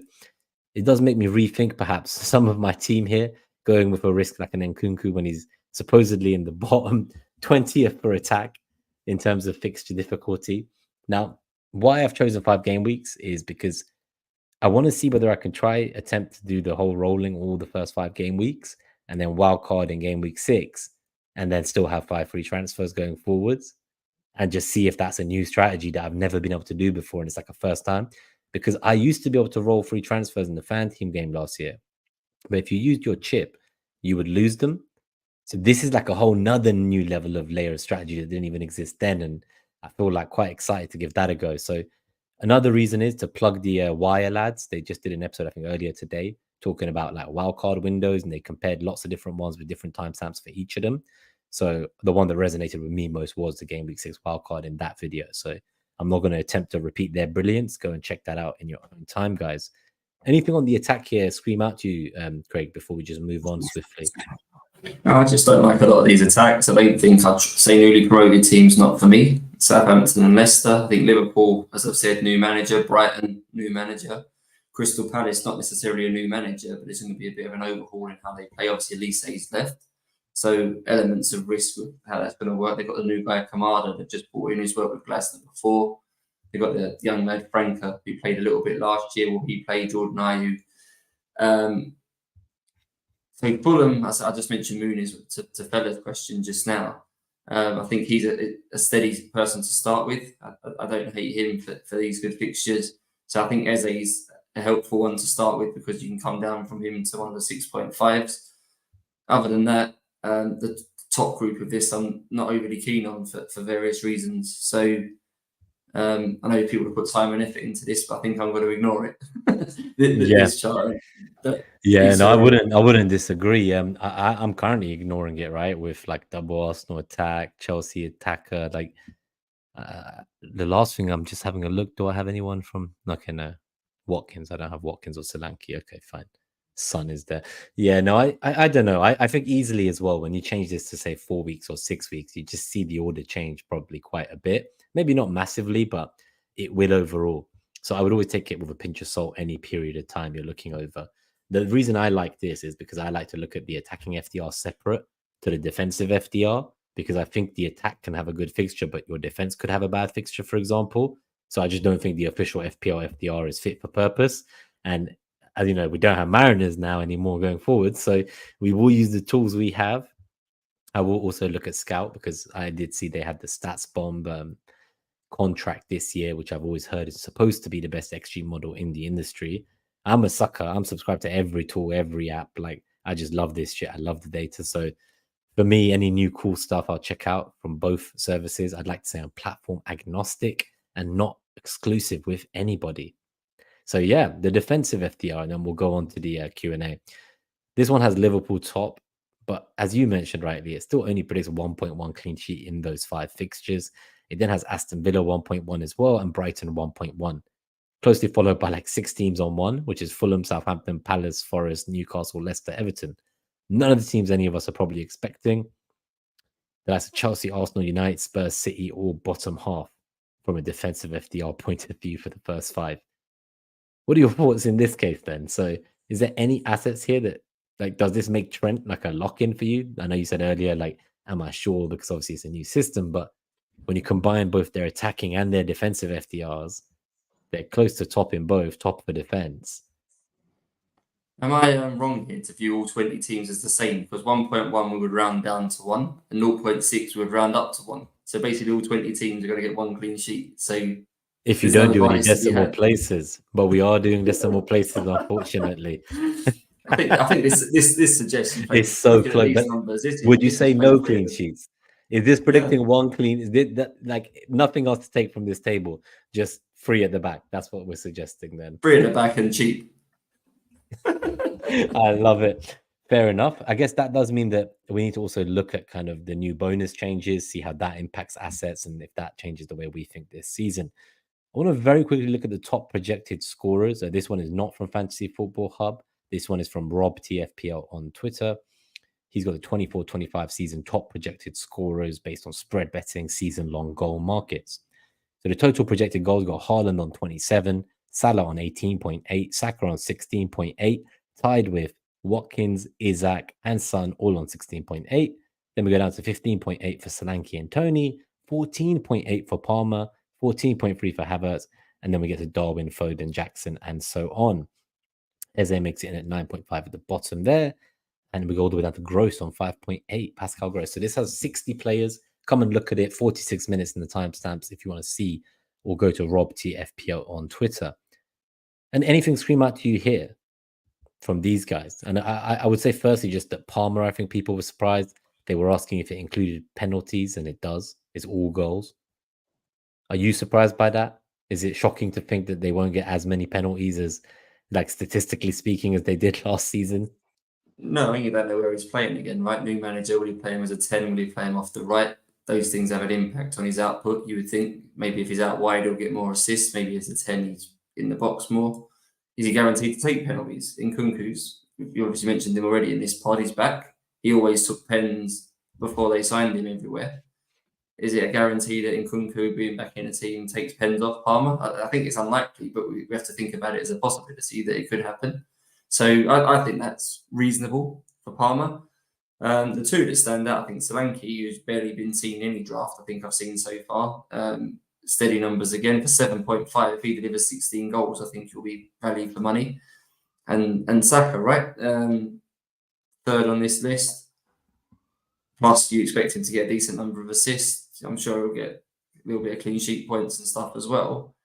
S1: it does make me rethink perhaps some of my team here, going with a risk like an Nkunku when he's supposedly in the bottom 20th for attack in terms of fixture difficulty. Now, why I've chosen 5 game weeks is because I want to see whether I can attempt to do the whole rolling all the first 5 game weeks and then wild card in game week 6 and then still have 5 free transfers going forwards and just see if that's a new strategy that I've never been able to do before. And it's like a first time because I used to be able to roll free transfers in the fan team game last year. But if you used your chip, you would lose them. So this is like a whole nother new level of layer of strategy that didn't even exist then. And I feel like quite excited to give that a go. So another reason is to plug the Wire lads. They just did an episode, I think, earlier today, talking about like wildcard windows, and they compared lots of different ones with different timestamps for each of them. So the one that resonated with me most was the game week 6 wildcard in that video. So I'm not going to attempt to repeat their brilliance. Go and check that out in your own time, guys. Anything on the attack here scream out to you, Craig, before we just move on swiftly?
S2: I just don't like a lot of these attacks. I don't think I'd say newly promoted teams, not for me. Southampton and Leicester. I think Liverpool, as I've said, new manager. Brighton, new manager. Crystal Palace, not necessarily a new manager, but it's going to be a bit of an overhaul in how they play. Obviously, Elise's left. So elements of risk with how that's going to work. They've got the new guy, Kamada, that just brought in, who's worked with Glasner before. They've got the young lad, Franca, who played a little bit last year. Will he play Jordan Ayew? So Fulham, as I just mentioned Mooney's to Fella's question just now. I think he's a steady person to start with. I don't hate him for these good fixtures. So I think Eze's a helpful one to start with because you can come down from him to one of the 6.5s. Other than that, the top group of this I'm not overly keen on for various reasons. So I know people have put time and effort into this, but I think I'm going to ignore it. This chart.
S1: Yeah, no, I wouldn't disagree. I'm currently ignoring it, right? With like double Arsenal attack, Chelsea attacker. Like the last thing, I'm just having a look. Do I have anyone from? Okay, no, Watkins. I don't have Watkins or Solanke. Okay, fine. Son is there. Yeah, no, I don't know. I think easily as well. When you change this to say 4 weeks or 6 weeks, you just see the order change probably quite a bit. Maybe not massively, but it will overall. So I would always take it with a pinch of salt any period of time you're looking over. The reason I like this is because I like to look at the attacking FDR separate to the defensive FDR, because I think the attack can have a good fixture, but your defense could have a bad fixture, for example. So I just don't think the official FPL FDR is fit for purpose. And as you know, we don't have Mariners now anymore going forward. So we will use the tools we have. I will also look at Scout because I did see they had the Stats Bomb contract this year, which I've always heard is supposed to be the best XG model in the industry. I'm a sucker. I'm subscribed to every tool, every app. Like, I just love this shit. I love the data. So for me, any new cool stuff I'll check out from both services. I'd like to say I'm platform agnostic and not exclusive with anybody. So yeah, the defensive FDR, and then we'll go on to the Q&A. This one has Liverpool top, but as you mentioned rightly, it still only predicts 1.1 clean sheet in those 5 fixtures. It then has Aston Villa 1.1 as well and Brighton 1.1. Closely followed by like 6 teams on 1, which is Fulham, Southampton, Palace, Forest, Newcastle, Leicester, Everton. None of the teams any of us are probably expecting. That's Chelsea, Arsenal, United, Spurs, City, all bottom half from a defensive FDR point of view for the first 5. What are your thoughts in this case then? So is there any assets here that, like, does this make Trent like a lock-in for you? I know you said earlier, like, am I sure? Because obviously it's a new system, but when you combine both their attacking and their defensive FDRs, they're close to top in both, top for defense.
S2: Am I wrong here to view all 20 teams as the same? Because 1.1 we would round down to 1, and 0.6 we would round up to 1. So basically all 20 teams are going to get 1 clean sheet. So
S1: if you don't do any decimal places, but we are doing decimal places, unfortunately.
S2: I think this suggests you
S1: It's
S2: think
S1: so
S2: looking at
S1: close.
S2: these
S1: But
S2: numbers.
S1: would you
S2: This is
S1: say no clean
S2: favorite.
S1: sheets? Is this
S2: Yeah,
S1: predicting one clean? Is that like nothing else to take from this table? Just free at the back. That's what we're suggesting then.
S2: free at the back and cheap.
S1: I love it. Fair enough. I guess that does mean that we need to also look at kind of the new bonus changes, see how that impacts assets, and if that changes the way we think this season. I want to very quickly look at the top projected scorers. This one is not from Fantasy Football Hub. This one is from Rob TFPL on Twitter. He's got the 24-25 season top projected scorers based on spread betting season-long goal markets. So the total projected goals got Haaland on 27, Salah on 18.8, Saka on 16.8, tied with Watkins, Isaac, and Son all on 16.8. Then we go down to 15.8 for Solanke and Tony, 14.8 for Palmer, 14.3 for Havertz, and then we get to Darwin, Foden, Jackson, and so on. Eze makes it in at 9.5 at the bottom there. And we go all the way down to Gross on 5.8, Pascal Gross. So this has 60 players. Come and look at it, 46 minutes in the timestamps if you want to see, or go to Rob TFPL on Twitter. And anything scream out to you here from these guys? And I would say firstly just that Palmer, I think people were surprised. They were asking if it included penalties, and it does. It's all goals. Are you surprised by that? Is it shocking to think that they won't get as many penalties as, like statistically speaking, as they did last season?
S2: No, I think you don't know where he's playing again, right? New manager, will he play him as a 10? Will he play him off the right? Those things have an impact on his output. You would think maybe if he's out wide, he'll get more assists. Maybe as a 10, he's in the box more. Is he guaranteed to take penalties? In Nkunku's, you obviously mentioned him already in this pod, he's back. He always took pens before they signed him everywhere. Is it a guarantee that Nkunku being back in the team takes pens off Palmer? I think it's unlikely, but we have to think about it as a possibility that it could happen. So I think that's reasonable for Palmer. The two that stand out, I think Solanke, who's barely been seen in any draft I think I've seen so far. Steady numbers again for 7.5. If he delivers 16 goals, I think he'll be value for money. And Saka, right? Third on this list. Plus, you expect him to get a decent number of assists. I'm sure he'll get a little bit of clean sheet points and stuff as well.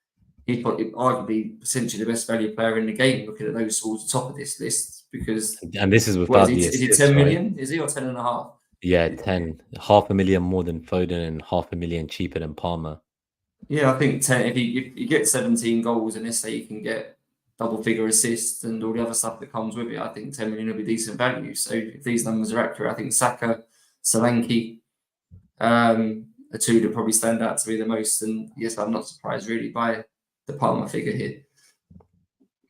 S2: He's probably arguably potentially the best value player in the game, looking at those towards the top of this list, because
S1: And this is without the
S2: is he
S1: assists,
S2: 10
S1: right?
S2: million? Is he, or 10.5?
S1: Yeah, 10. Half a million more than Foden and half a million cheaper than Palmer.
S2: Yeah, I think 10. If you get 17 goals and let's say you can get double figure assists and all the other stuff that comes with it, I think 10 million will be decent value. So if these numbers are accurate, I think Saka, Solanke, are two that probably stand out to me the most. And yes, I'm not surprised really by the Palmer figure here.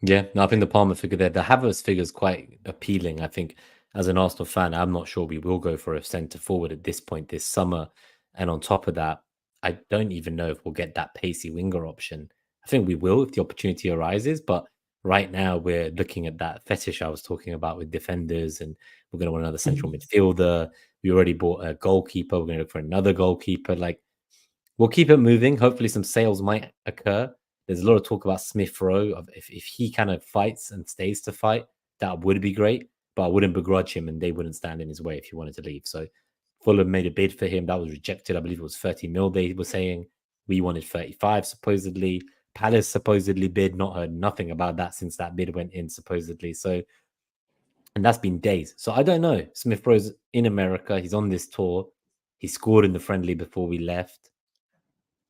S1: Yeah, no, I think the Palmer figure there, the Havertz figure is quite appealing. I think as an Arsenal fan, I'm not sure we will go for a centre forward at this point this summer. And on top of that, I don't even know if we'll get that pacey winger option. I think we will if the opportunity arises, but right now we're looking at that fetish I was talking about with defenders, and we're going to want another central midfielder. We already bought a goalkeeper. We're going to look for another goalkeeper. Like, we'll keep it moving. Hopefully some sales might occur. There's a lot of talk about Smith Rowe. If he kind of fights and stays to fight, that would be great. But I wouldn't begrudge him, and they wouldn't stand in his way if he wanted to leave. So Fulham made a bid for him. That was rejected. I believe it was 30 mil they were saying. We wanted 35, supposedly. Palace supposedly bid. Not heard nothing about that since that bid went in, supposedly. So, and that's been days. So I don't know. Smith Rowe's in America. He's on this tour. He scored in the friendly before we left.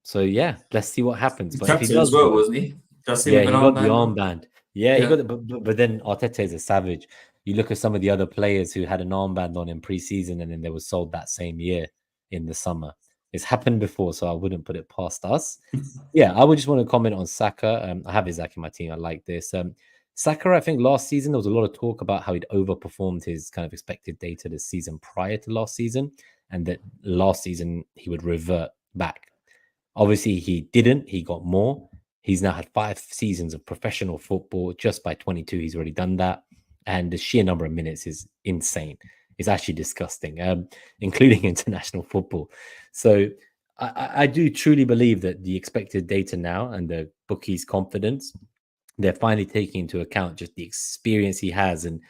S1: So yeah, let's see what happens.
S2: He's
S1: But if he
S2: captain
S1: does
S2: as well,
S1: go,
S2: wasn't he? Just him
S1: yeah,
S2: with an
S1: he got the
S2: armband on?
S1: armband. Yeah, he
S2: Yeah.
S1: got it. But then Arteta is a savage. You look at some of the other players who had an armband on in preseason and then they were sold that same year in the summer. It's happened before, so I wouldn't put it past us. Yeah, I would just want to comment on Saka. I have Isaac in my team. I like this. Saka, I think last season there was a lot of talk about how he'd overperformed his kind of expected data this season prior to last season, and that last season he would revert back. Obviously, he didn't. He got more. He's now had 5 seasons of professional football. Just by 22, he's already done that. And the sheer number of minutes is insane. It's actually disgusting, including international football. So I do truly believe that the expected data now and the bookies' confidence, they're finally taking into account just the experience he has and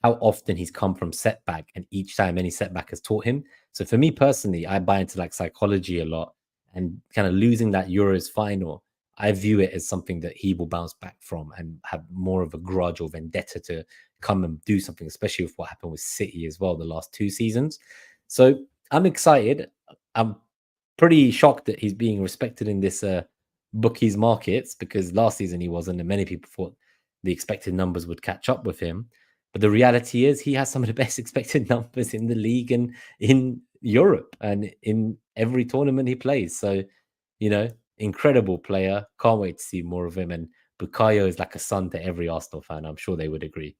S1: how often he's come from setback, and each time any setback has taught him. So for me personally, I buy into like psychology a lot, and kind of losing that Euros final, I view it as something that he will bounce back from and have more of a grudge or vendetta to come and do something, especially with what happened with City as well the last 2 seasons. So I'm excited. I'm pretty shocked that he's being respected in this bookies markets, because last season he wasn't, and many people thought the expected numbers would catch up with him. But the reality is he has some of the best expected numbers in the league and in Europe and in every tournament he plays. So, incredible player. Can't wait to see more of him. And Bukayo is like a son to every Arsenal fan. I'm sure they would agree.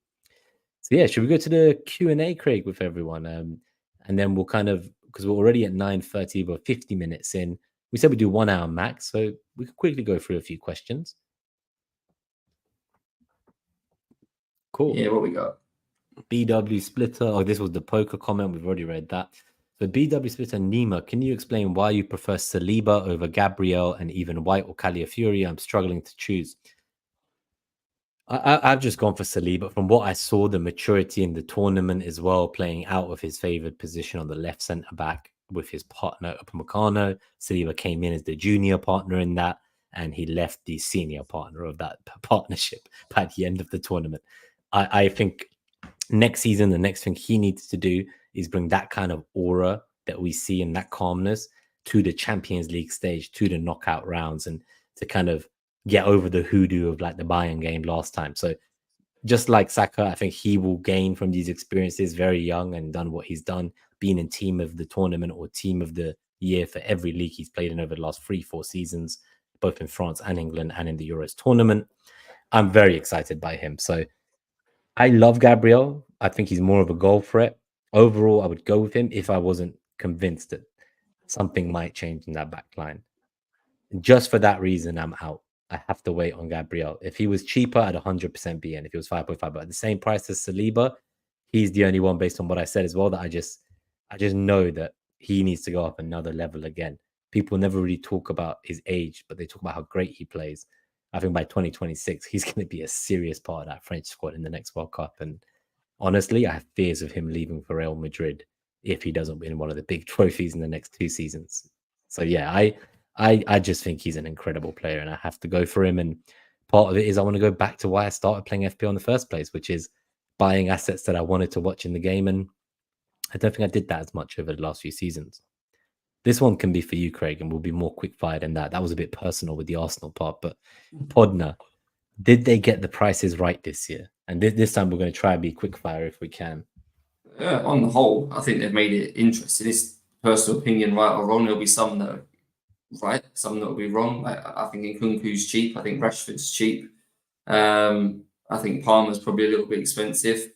S1: So yeah, should we go to the Q&A, Craig, with everyone? And then we'll because we're already at 9:30, but 50 minutes in. We said we do 1 hour max, so we can quickly go through a few questions. Cool.
S2: Yeah, what we got?
S1: BW Splitter. Oh, this was the poker comment. We've already read that. So BW Splitter, Nima, can you explain why you prefer Saliba over Gabriel and even White or Calafiori? I'm struggling to choose. I've just gone for Saliba. From what I saw, the maturity in the tournament as well, playing out of his favoured position on the left centre back with his partner Upamecano. Saliba came in as the junior partner in that, and he left the senior partner of that partnership by the end of the tournament. I think next season, the next thing he needs to do is bring that kind of aura that we see and that calmness to the Champions League stage, to the knockout rounds, and to kind of get over the hoodoo of like the Bayern game last time. So just like Saka, I think he will gain from these experiences, very young and done what he's done, being in team of the tournament or team of the year for every league he's played in over the last 3-4 seasons, both in France and England and in the Euros tournament. I'm very excited by him. So I love Gabriel. I think he's more of a goal threat. Overall, I would go with him if I wasn't convinced that something might change in that back line. Just for that reason, I'm out. I have to wait on Gabriel. If he was cheaper, I'd 100% be in. If he was 5.5, but at the same price as Saliba, he's the only one, based on what I said as well, that I just know that he needs to go up another level again. People never really talk about his age, but they talk about how great he plays. I think by 2026, he's going to be a serious part of that French squad in the next World Cup. And honestly, I have fears of him leaving for Real Madrid if he doesn't win one of the big trophies in the next 2 seasons. So yeah, I just think he's an incredible player, and I have to go for him. And part of it is I want to go back to why I started playing FPL in the first place, which is buying assets that I wanted to watch in the game. And I don't think I did that as much over the last few seasons. This one can be for you, Craig, and we'll be more quick-fired than that. That was a bit personal with the Arsenal part, but Podna, did they get the prices right this year? And this time we're going to try and be quick-fire if we can.
S2: On the whole, I think they've made it interesting. It's personal opinion, right or wrong. There'll be some that are right, some that will be wrong. I think Nkunku's cheap. I think Rashford's cheap. I think Palmer's probably a little bit expensive.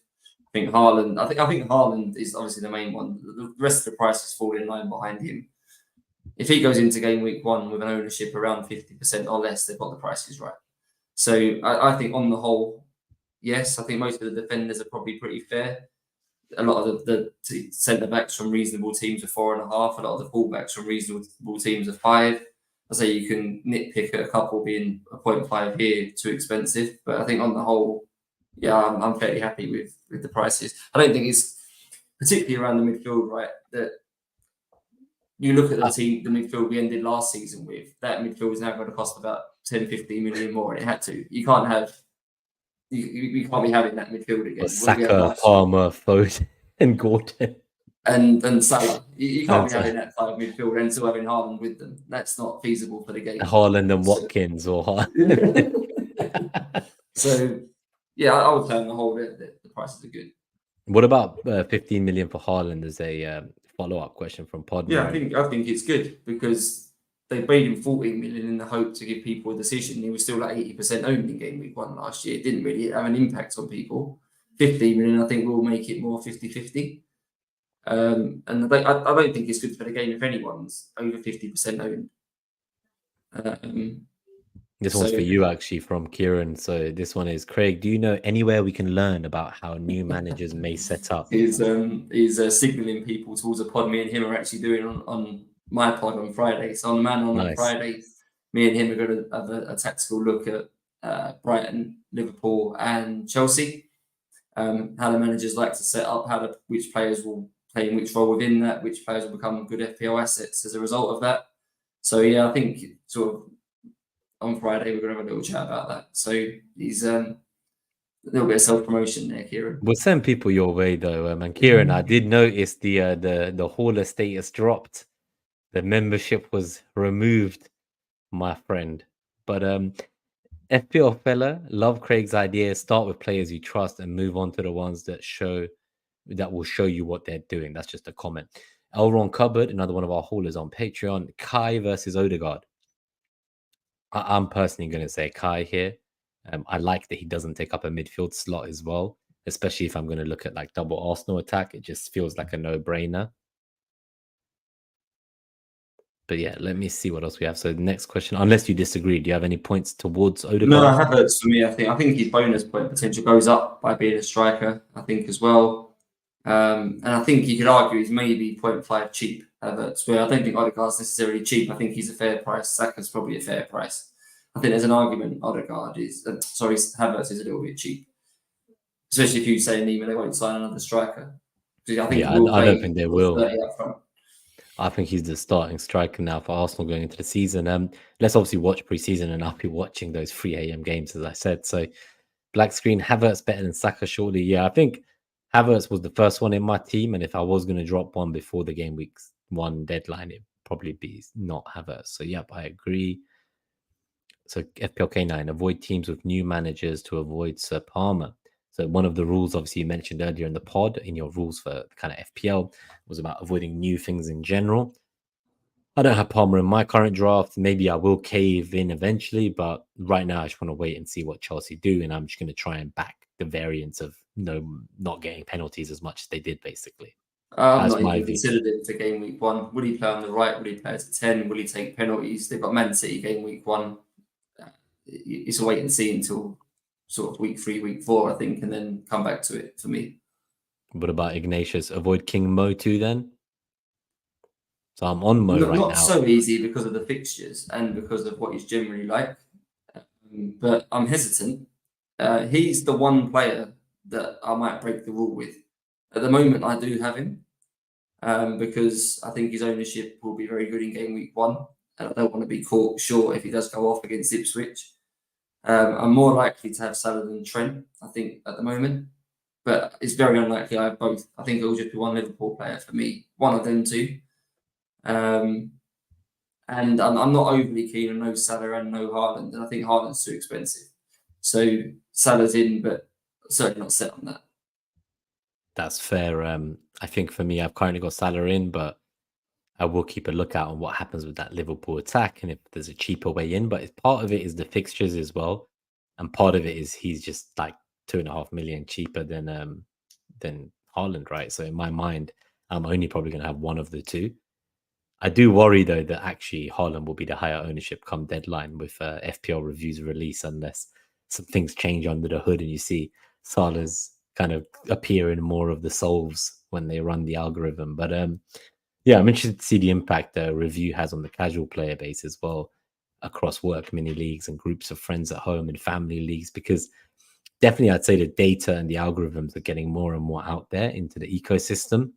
S2: I think Haaland. I think Haaland is obviously the main one. The rest of the prices fall in line behind him. If he goes into game week 1 with an ownership around 50% or less, they've got the prices right. So I think on the whole, yes, I think most of the defenders are probably pretty fair. A lot of the centre backs from reasonable teams are 4.5. A lot of the fullbacks from reasonable teams are 5. I say you can nitpick at a couple being a 0.5 here too expensive, but I think on the whole, yeah, I'm fairly happy with the prices. I don't think it's particularly around the midfield, right? That you look at the midfield we ended last season with. That midfield is now going to cost about 10-15 million more, and it had to. You can't have. You can't be having that midfield again.
S1: Saka, Palmer, Foden, and Gordon.
S2: And Salah. You can't be having that kind of midfield and still having Haaland with them. That's not feasible for the game.
S1: Haaland and Watkins or Haaland.
S2: So, yeah, I would say on the whole the prices are good.
S1: What about 15 million for Haaland as a follow-up question from Pod?
S2: Yeah, I think it's good because they paid him 14 million in the hope to give people a decision. He was still like 80% owned in game week 1 last year. It didn't really have an impact on people. 15 million, I think, will make it more 50-50. And I don't think it's good for the game if anyone's over 50% owned.
S1: This one's for you, actually, from Kieran. So this one is, Craig, do you know anywhere we can learn about how new managers may set up?
S2: He's signalling people towards a pod me and him are actually doing on my pod on Friday. So on the Man on Friday, me and him are going to have a tactical look at Brighton, Liverpool and Chelsea. How the managers like to set up, which players will play in which role within that, which players will become good FPL assets as a result of that. So yeah, I think sort of on Friday. We're going to have a little chat about that. So he's a little bit of self-promotion there, Kieran.
S1: We'll send people your way though. And Kieran, I did notice the hauler status dropped. The membership was removed, my friend. But FPL fella, love Craig's idea. Start with players you trust and move on to the ones that will show you what they're doing. That's just a comment. Elron Cupboard, another one of our haulers on Patreon. Kai versus Odegaard. I'm personally going to say Kai here. I like that he doesn't take up a midfield slot as well, especially if I'm going to look at like double Arsenal attack. It just feels like a no-brainer. But yeah, let me see what else we have. So the next question, unless you disagree, do you have any points towards Odegaard?
S2: No, Havertz for me. I think his bonus point potential goes up by being a striker. I think as well, and I think you could argue he's maybe 0.5 cheap. Havertz, where I don't think Odegaard's necessarily cheap. I think he's a fair price. Saka's probably a fair price. I think there's an argument Odegaard is Havertz is a little bit cheap, especially if you say Nima they won't sign another striker. I think
S1: I don't think they will.
S2: 30 up front.
S1: I think he's the starting striker now for Arsenal going into the season. Let's obviously watch pre-season, and I'll be watching those 3 a.m. games, as I said. So, black screen, Havertz better than Saka, surely. Yeah, I think Havertz was the first one in my team, and if I was going to drop one before the game week 1 deadline, it'd probably be not Havertz. So, yep, I agree. So, FPLK9, avoid teams with new managers to avoid Sir Palmer. So one of the rules, obviously, you mentioned earlier in the pod, in your rules for kind of FPL, was about avoiding new things in general. I don't have Palmer in my current draft. Maybe I will cave in eventually, but right now I just want to wait and see what Chelsea do, and I'm just going to try and back the variance of not getting penalties as much as they did, basically.
S2: I'm not even considered it for game week 1. Will he play on the right? Will he play as a 10? Will he take penalties? They've got Man City game week 1. It's a wait and see until sort of week 3, week 4, I think, and then come back to it for me.
S1: What about Ignatius? Avoid King Mo too then? So I'm on Mo right now.
S2: Not so easy because of the fixtures and because of what he's generally like. But I'm hesitant. He's the one player that I might break the rule with. At the moment, I do have him because I think his ownership will be very good in game week 1. And I don't want to be caught short if he does go off against Ipswich. I'm more likely to have Salah than Trent, I think, at the moment. But it's very unlikely I have both. I think it'll just be one Liverpool player for me, one of them two. And I'm not overly keen on no Salah and no Haaland. And I think Haaland's too expensive. So Salah's in, but certainly not set on that.
S1: That's fair. I think for me, I've currently got Salah in, but I will keep a lookout on what happens with that Liverpool attack and if there's a cheaper way in. But part of it is the fixtures as well, and part of it is he's just like 2.5 million cheaper than Haaland, right? So in my mind, I'm only probably going to have one of the two. I do worry though that actually Haaland will be the higher ownership come deadline with FPL reviews release, unless some things change under the hood and you see Salah's kind of appear in more of the solves when they run the algorithm. But yeah, I'm interested to see the impact the review has on the casual player base as well, across work mini leagues and groups of friends at home and family leagues, because definitely I'd say the data and the algorithms are getting more and more out there into the ecosystem.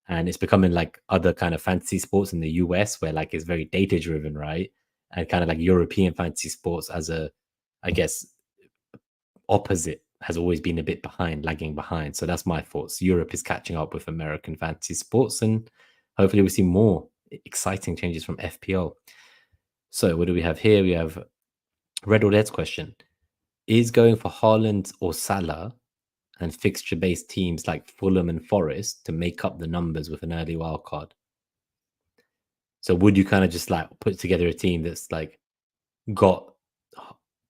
S1: And it's becoming like other kind of fantasy sports in the US where like it's very data driven, right? And kind of like European fantasy sports as a, I guess, opposite has always been a bit behind, lagging behind. So that's my thoughts. Europe is catching up with American fantasy sports, and hopefully we see more exciting changes from FPL. So what do we have here? We have Red or Dead's question. Is going for Haaland or Salah and fixture-based teams like Fulham and Forest to make up the numbers with an early wild card? So would you kind of just like put together a team that's like got,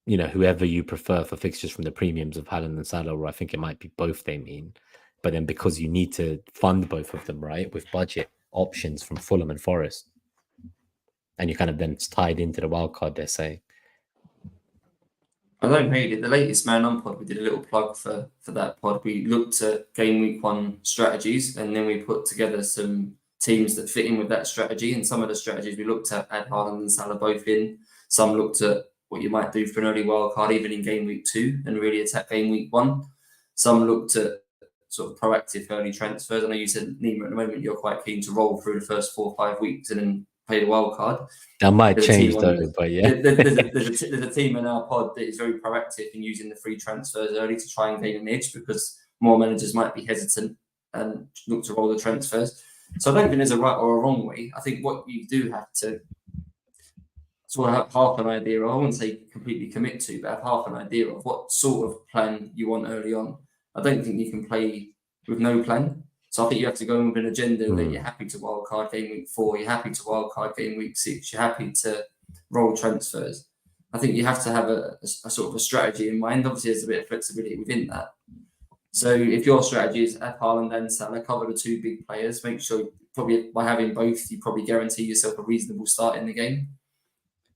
S1: whoever you prefer for fixtures from the premiums of Haaland and Salah, or I think it might be both they mean, but then because you need to fund both of them, right, with budget options from Fulham and Forest, and you kind of then tied into the wild card, they're saying.
S2: I don't hate it. The latest Man On pod, we did a little plug for that pod. We looked at game week 1 strategies, and then we put together some teams that fit in with that strategy. And some of the strategies we looked at had Haaland and Salah both in. Some looked at what you might do for an early wild card, even in game week 2, and really attack game week 1. Some looked at sort of proactive early transfers. I know you said, Nima, at the moment you're quite keen to roll through the first 4 or 5 weeks and then play the wild card.
S1: That might
S2: There's a team
S1: change though, but yeah.
S2: There's a team in our pod that is very proactive in using the free transfers early to try and gain an edge, because more managers might be hesitant and look to roll the transfers. So I don't think there's a right or a wrong way. I think what you do have to sort of have half an idea of, I wouldn't say completely commit to, but have half an idea of what sort of plan you want early on. I don't think you can play with no plan. So I think you have to go in with an agenda that you're happy to wildcard game week 4, you're happy to wildcard game week 6, you're happy to roll transfers. I think you have to have a sort of a strategy in mind. Obviously, there's a bit of flexibility within that. So if your strategy is have Haaland and Salah, cover the 2 big players, make sure probably by having both, you probably guarantee yourself a reasonable start in the game.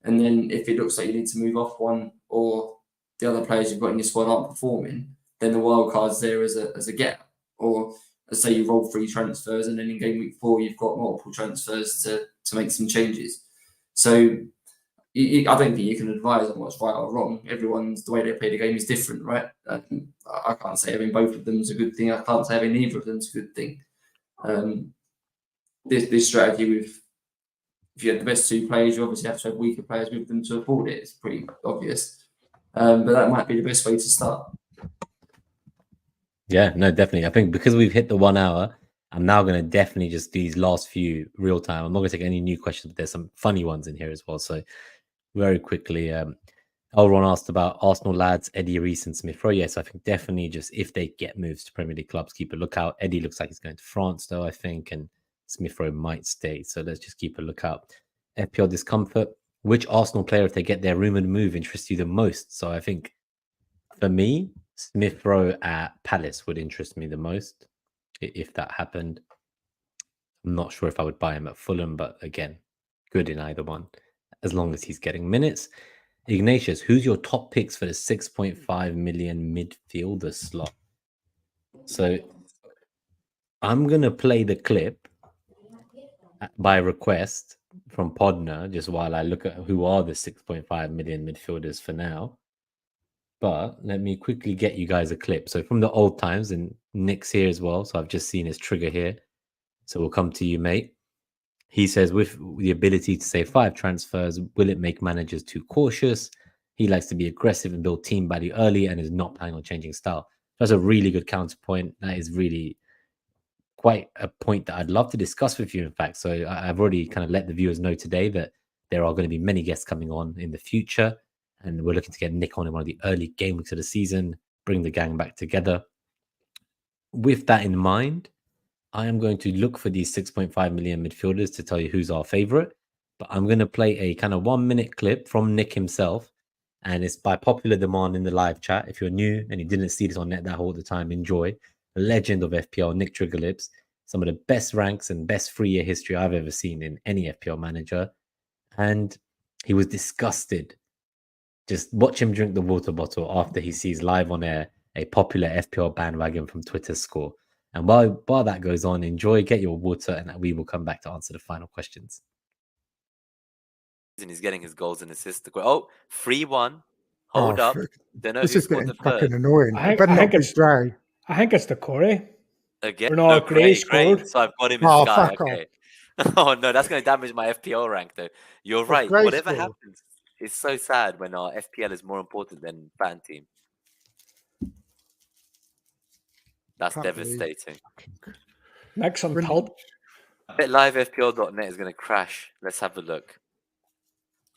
S2: And then if it looks like you need to move off one, or the other players you've got in your squad aren't performing, then the wild card's there as a get. Or let's say you roll 3 transfers, and then in game week 4 you've got multiple transfers to make some changes. So I don't think you can advise on what's right or wrong. Everyone's, the way they play the game is different, right? I can't say having both of them is a good thing. I can't say having neither of them is a good thing. This strategy with, if you have the best 2 players, you obviously have to have weaker players with them to afford it. It's pretty obvious. But that might be the best way to start.
S1: Yeah, no, definitely. I think because we've hit the 1 hour, I'm now going to definitely just these last few real time. I'm not going to take any new questions, but there's some funny ones in here as well. So very quickly, Elron asked about Arsenal lads, Eddie, Reece and Smith Rowe. Yes, I think definitely just if they get moves to Premier League clubs, keep a lookout. Eddie looks like he's going to France though, I think, and Smith Rowe might stay. So let's just keep a lookout. FPL discomfort. Which Arsenal player, if they get their rumoured move, interests you the most? So I think for me, Smith Rowe at Palace would interest me the most if that happened. I'm not sure if I would buy him at Fulham, but again, good in either one, as long as he's getting minutes. Ignatius, who's your top picks for the 6.5 million midfielder slot? So I'm going to play the clip by request from Podner, just while I look at who are the 6.5 million midfielders for now. But let me quickly get you guys a clip. So from the old times, and Nick's here as well. So I've just seen his trigger here. So we'll come to you, mate. He says, with the ability to say 5 transfers, will it make managers too cautious? He likes to be aggressive and build team value early and is not planning on changing style. That's a really good counterpoint. That is really quite a point that I'd love to discuss with you, in fact. So I've already kind of let the viewers know today that there are going to be many guests coming on in the future. And we're looking to get Nick on in one of the early game weeks of the season, bring the gang back together. With that in mind, I am going to look for these 6.5 million midfielders to tell you who's our favorite. But I'm going to play a kind of 1-minute clip from Nick himself. And it's by popular demand in the live chat. If you're new and you didn't see this on Net That all the time, enjoy. The legend of FPL, Nick Triggerlips. Some of the best ranks and best 3-year history I've ever seen in any FPL manager. And he was disgusted. Just watch him drink the water bottle after he sees live on air a popular FPL bandwagon from Twitter score. And while that goes on, enjoy, get your water, and we will come back to answer the final questions.
S3: And he's getting his goals and assists. Oh, 3-1. Hold up. Don't know who scored the third.
S4: Annoying. I think it's the Corey.
S3: Again, no, Gray scored. So I've got him in Sky. Okay. Oh no, that's going to damage my FPL rank though. You're right. Whatever happens, it's so sad when our FPL is more important than fan team. That's devastating.
S4: Next on top.
S3: BitLiveFPL.net is going to crash. Let's have a look.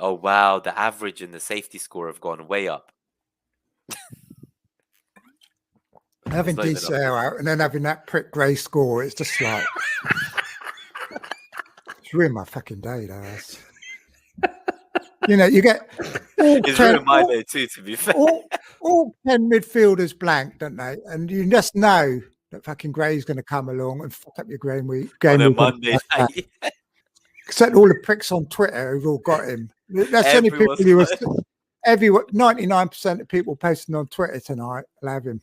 S3: Oh wow, the average and the safety score have gone way up.
S5: Having DCL out and then having that prick Gray score, it's just like it's ruined my fucking day, that's. You know, you get
S3: it's ruined my day too, to be fair.
S5: All 10 midfielders blank, don't they? And you just know that fucking Gray's going to come along and fuck up your game week. On a Monday night. Except all the pricks on Twitter who've all got him. That's the only people you were. 99% of people posting on Twitter tonight will have him.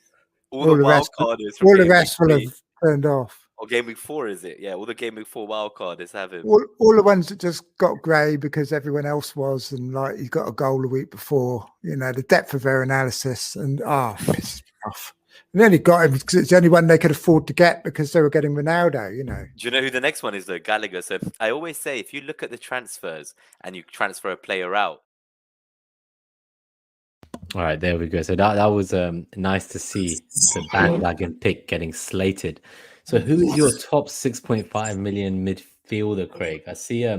S3: All the
S5: rest will have turned off.
S3: Or game week 4, is it? Yeah, all the game week 4 wildcarders have him.
S5: All the ones that just got Gray because everyone else was, and like he got a goal the week before. You know, the depth of their analysis and pisses me off. And they only got him because it's the only one they could afford to get because they were getting Ronaldo, you know.
S3: Do you know who the next one is, though? Gallagher. So I always say, if you look at the transfers and you transfer a player out.
S1: All right, there we go. So that was nice to see the bandwagon pick getting slated. So who is your top 6.5 million midfielder, Craig? I see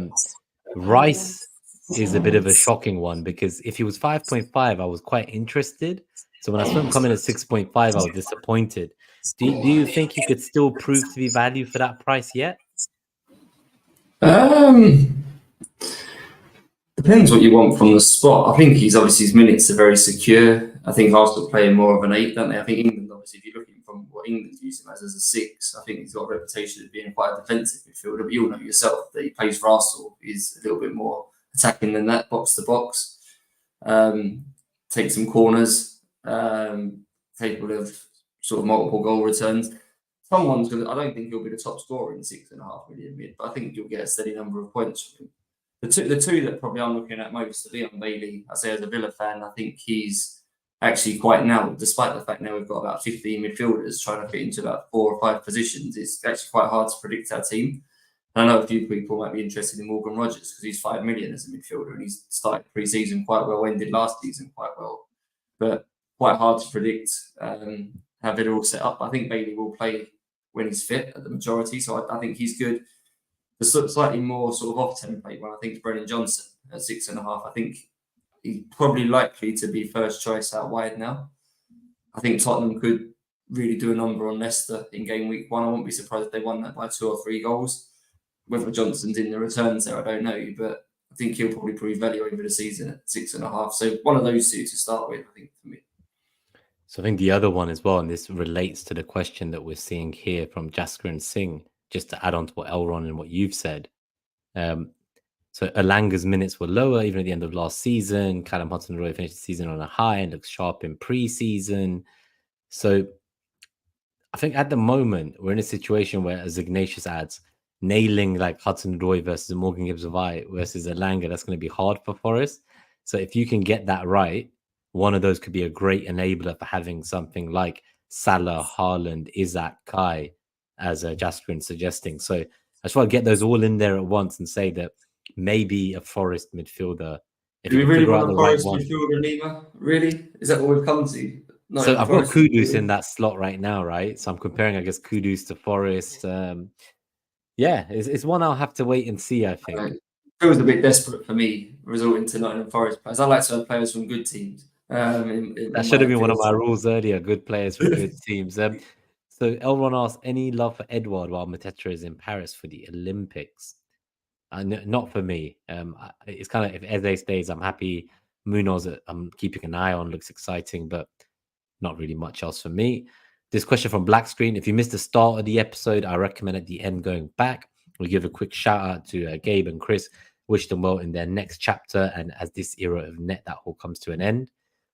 S1: Rice is a bit of a shocking one because if he was 5.5, I was quite interested. So when I saw him come in at 6.5, I was disappointed. Do you think he could still prove to be value for that price yet?
S2: Depends what you want from the spot. I think his minutes are very secure. I think Arsenal playing more of an 8, don't they? I think England, obviously, if you're looking from what England's using him as a 6, I think he's got a reputation of being quite a defensive midfielder. But you'll know yourself that he plays for Arsenal. He's a little bit more attacking than that, box to box. Take some corners, capable of sort of multiple goal returns. I don't think he'll be the top scorer in 6.5 million mid, but I think you'll get a steady number of points from him. The two that probably I'm looking at most are Leon Bailey. I say as a Villa fan, I think he's actually quite now, despite the fact now we've got about 15 midfielders trying to fit into about 4 or 5 positions, it's actually quite hard to predict our team. And I know a few people might be interested in Morgan Rogers because he's 5 million as a midfielder and he's started pre-season quite well, ended last season quite well. But quite hard to predict how Villa will set up. I think Bailey will play when he's fit at the majority, so I think he's good. The slightly more sort of off template one, I think, is Brennan Johnson at 6.5. I think he's probably likely to be first choice out wide now. I think Tottenham could really do a number on Leicester in game week 1. I wouldn't be surprised if they won that by 2 or 3 goals. Whether Johnson's in the returns there, I don't know, but I think he'll probably prove value over the season at 6.5. So one of those 2 to start with, I think, for me.
S1: So I think the other one as well, and this relates to the question that we're seeing here from Jasker and Singh, just to add on to what Elron and what you've said. So Elanga's minutes were lower even at the end of last season. Callum Hudson-Odoi finished the season on a high and looks sharp in pre-season. So I think at the moment, we're in a situation where, as Ignatius adds, nailing like Hudson-Odoi versus Morgan Gibbs-White versus Elanga, that's going to be hard for Forest. So if you can get that right, one of those could be a great enabler for having something like Salah, Haaland, Isaac, Kai, as Jasperin suggesting. So I just want to get those all in there at once and say that maybe a Forest midfielder.
S2: Do we really want a Forest midfielder, Nima? Really? Is that what we've come to? No,
S1: so I've got Kudus in that slot right now, right? So I'm comparing, I guess, Kudus to Forest. Yeah, it's one I'll have to wait and see, I think.
S2: It feels a bit desperate for me, resorting to Nottingham Forest players. I like to have players from good teams.
S1: That should have been one of my rules earlier, good players from good teams. So Elron asked, any love for Edouard while Mateta is in Paris for the Olympics? Not for me. It's kind of, if Eze stays, I'm happy. Munoz, I'm keeping an eye on, looks exciting, but not really much else for me. This question from Black Screen. If you missed the start of the episode, I recommend at the end going back. We'll give a quick shout out to Gabe and Chris. Wish them well in their next chapter. And as this era of net, that all comes to an end.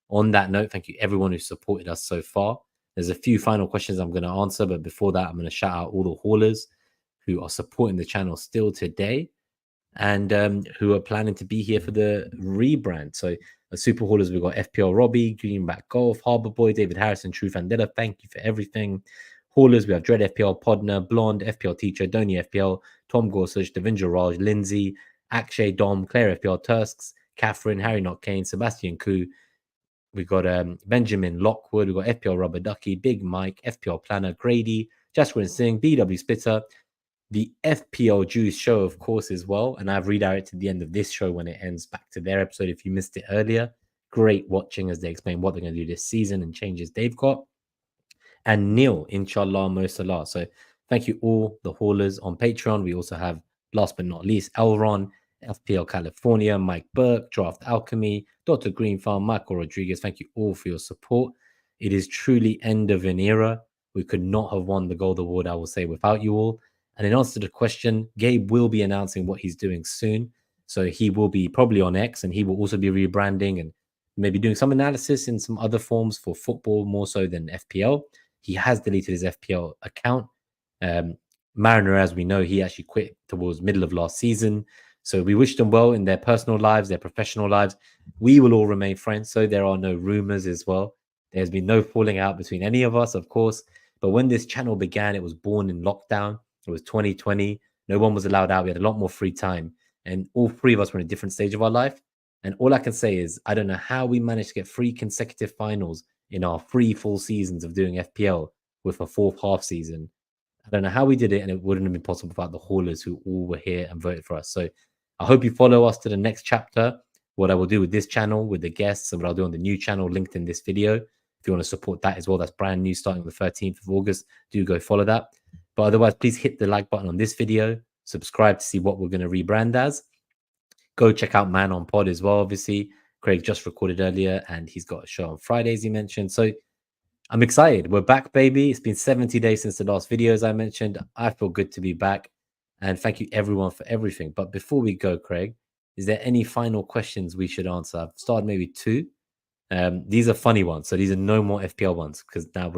S1: On that note, thank you everyone who supported us so far. There's a few final questions I'm going to answer, but before that, I'm going to shout out all the haulers who are supporting the channel still today and who are planning to be here for the rebrand. So super haulers, we've got FPL Robbie, Greenback Golf, Harbour Boy, David Harrison, True Fandela. Thank you for everything. Haulers, we have Dread FPL, Podner, Blonde, FPL Teacher, Donny FPL, Tom Gorsuch, Devindra Raj, Lindsay, Akshay, Dom, Claire FPL, Tusks, Catherine, Harry Not Kane, Sebastian Koo. We've got Benjamin Lockwood. We've got FPL Rubber Ducky, Big Mike, FPL Planner, Grady, Jasper and Singh, BW Splitter, the FPL Juice show, of course, as well. And I've redirected the end of this show when it ends back to their episode if you missed it earlier. Great watching as they explain what they're going to do this season and changes they've got. And Neil, inshallah, Mo Salah. So thank you all the haulers on Patreon. We also have, last but not least, Elron, FPL California, Mike Burke, Draft Alchemy, Dr. Green Farm, Michael Rodriguez. Thank you all for your support. It is truly end of an era. We could not have won the Gold Award, I will say, without you all. And in answer to the question, Gabe will be announcing what he's doing soon. So he will be probably on X, and he will also be rebranding and maybe doing some analysis in some other forms for football, more so than FPL. He has deleted his FPL account. Mariner, as we know, he actually quit towards middle of last season. So we wish them well in their personal lives, their professional lives. We will all remain friends, so there are no rumors as well. There's been no falling out between any of us, of course. But when this channel began, it was born in lockdown. It was 2020. No one was allowed out. We had a lot more free time. And all three of us were in a different stage of our life. And all I can say is, I don't know how we managed to get 3 consecutive finals in our 3 full seasons of doing FPL with a 4th half season. I don't know how we did it, and it wouldn't have been possible without the haulers who all were here and voted for us. So I hope you follow us to the next chapter. What I will do with this channel, with the guests, and what I'll do on the new channel linked in this video. If you want to support that as well, that's brand new, starting on the 13th of August. Do go follow that. But otherwise, please hit the like button on this video. Subscribe to see what we're going to rebrand as. Go check out Man on Pod as well, obviously. Craig just recorded earlier, and he's got a show on Fridays, he mentioned. So I'm excited. We're back, baby. It's been 70 days since the last video, as I mentioned. I feel good to be back. And thank you, everyone, for everything. But before we go, Craig, is there any final questions we should answer? I've started maybe 2. These are funny ones. So these are no more FPL ones, because now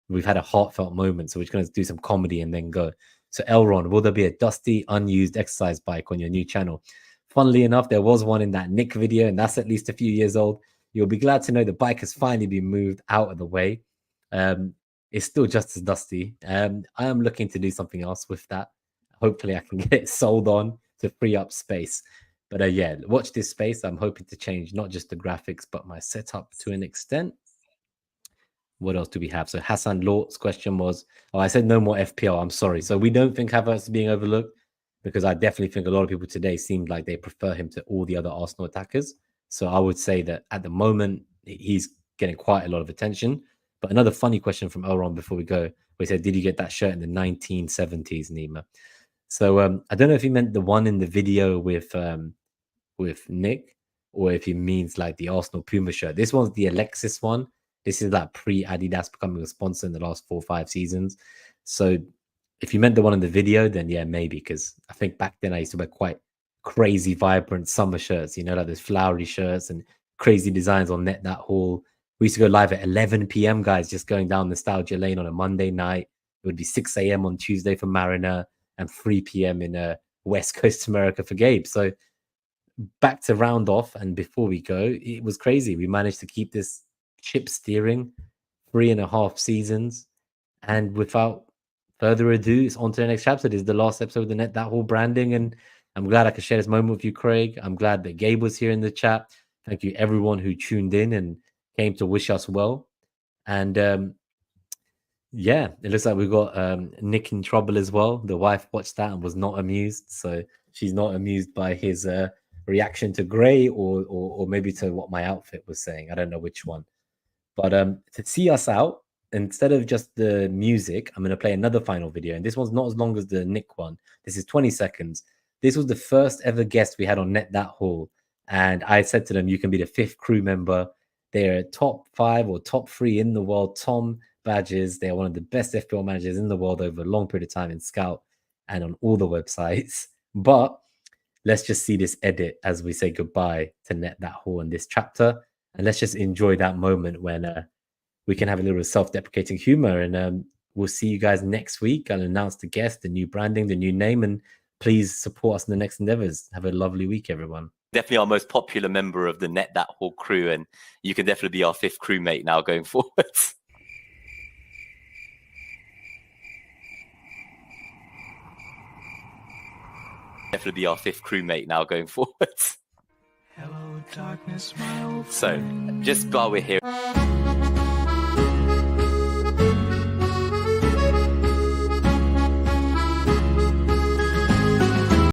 S1: we've had a heartfelt moment. So we're just going to do some comedy and then go. So Elron, will there be a dusty, unused exercise bike on your new channel? Funnily enough, there was one in that Nick video, and that's at least a few years old. You'll be glad to know the bike has finally been moved out of the way. It's still just as dusty. I am looking to do something else with that. Hopefully I can get it sold on to free up space. But yeah, watch this space. I'm hoping to change not just the graphics, but my setup to an extent. What else do we have? So Hassan Lort's question was, I said no more FPL. I'm sorry. So we don't think Havertz is being overlooked, because I definitely think a lot of people today seemed like they prefer him to all the other Arsenal attackers. So I would say that at the moment, he's getting quite a lot of attention. But another funny question from Elron before we go, where he said, did you get that shirt in the 1970s, Nima? So I don't know if he meant the one in the video with Nick, or if he means like the Arsenal Puma shirt. This one's the Alexis one. This is like pre-Adidas becoming a sponsor in the last 4 or 5 seasons. So if you meant the one in the video, then yeah, maybe, because I think back then I used to wear quite crazy, vibrant summer shirts, you know, like those flowery shirts and crazy designs on Net That Hall. We used to go live at 11 p.m., guys, just going down nostalgia lane on a Monday night. It would be 6 a.m. on Tuesday for Mariner and 3 p.m. in West Coast America for Gabe. So back to round off, and before we go, it was crazy. We managed to keep this ship steering 3.5 seasons, and without further ado, it's on to the next chapter. This is the last episode of the Net That Hall branding, and I'm glad I could share this moment with you, Craig. I'm glad that Gabe was here in the chat. Thank you, everyone who tuned in and came to wish us well. And yeah, it looks like we've got Nick in trouble as well. The wife watched that and was not amused, so she's not amused by his reaction to Gray or maybe to what my outfit was saying. I don't know which one. But to see us out, instead of just the music, I'm going to play another final video. And this one's not as long as the Nick one. This is 20 seconds. This was the first ever guest we had on Net That Hall. And I said to them, you can be the 5th crew member. They're top 5 or top 3 in the world. Tom Badges. They're one of the best FPL managers in the world over a long period of time in Scout and on all the websites. But let's just see this edit as we say goodbye to Net That Hall in this chapter. And let's just enjoy that moment when we can have a little self-deprecating humor. And we'll see you guys next week. I'll announce the guest, the new branding, the new name. And please support us in the next endeavors. Have a lovely week, everyone.
S3: Definitely our most popular member of the Net That Hall crew. And you can definitely be our 5th crewmate now going forwards. Definitely be our 5th crewmate now going forwards. Hello, darkness, my old friend. So, just while we're here.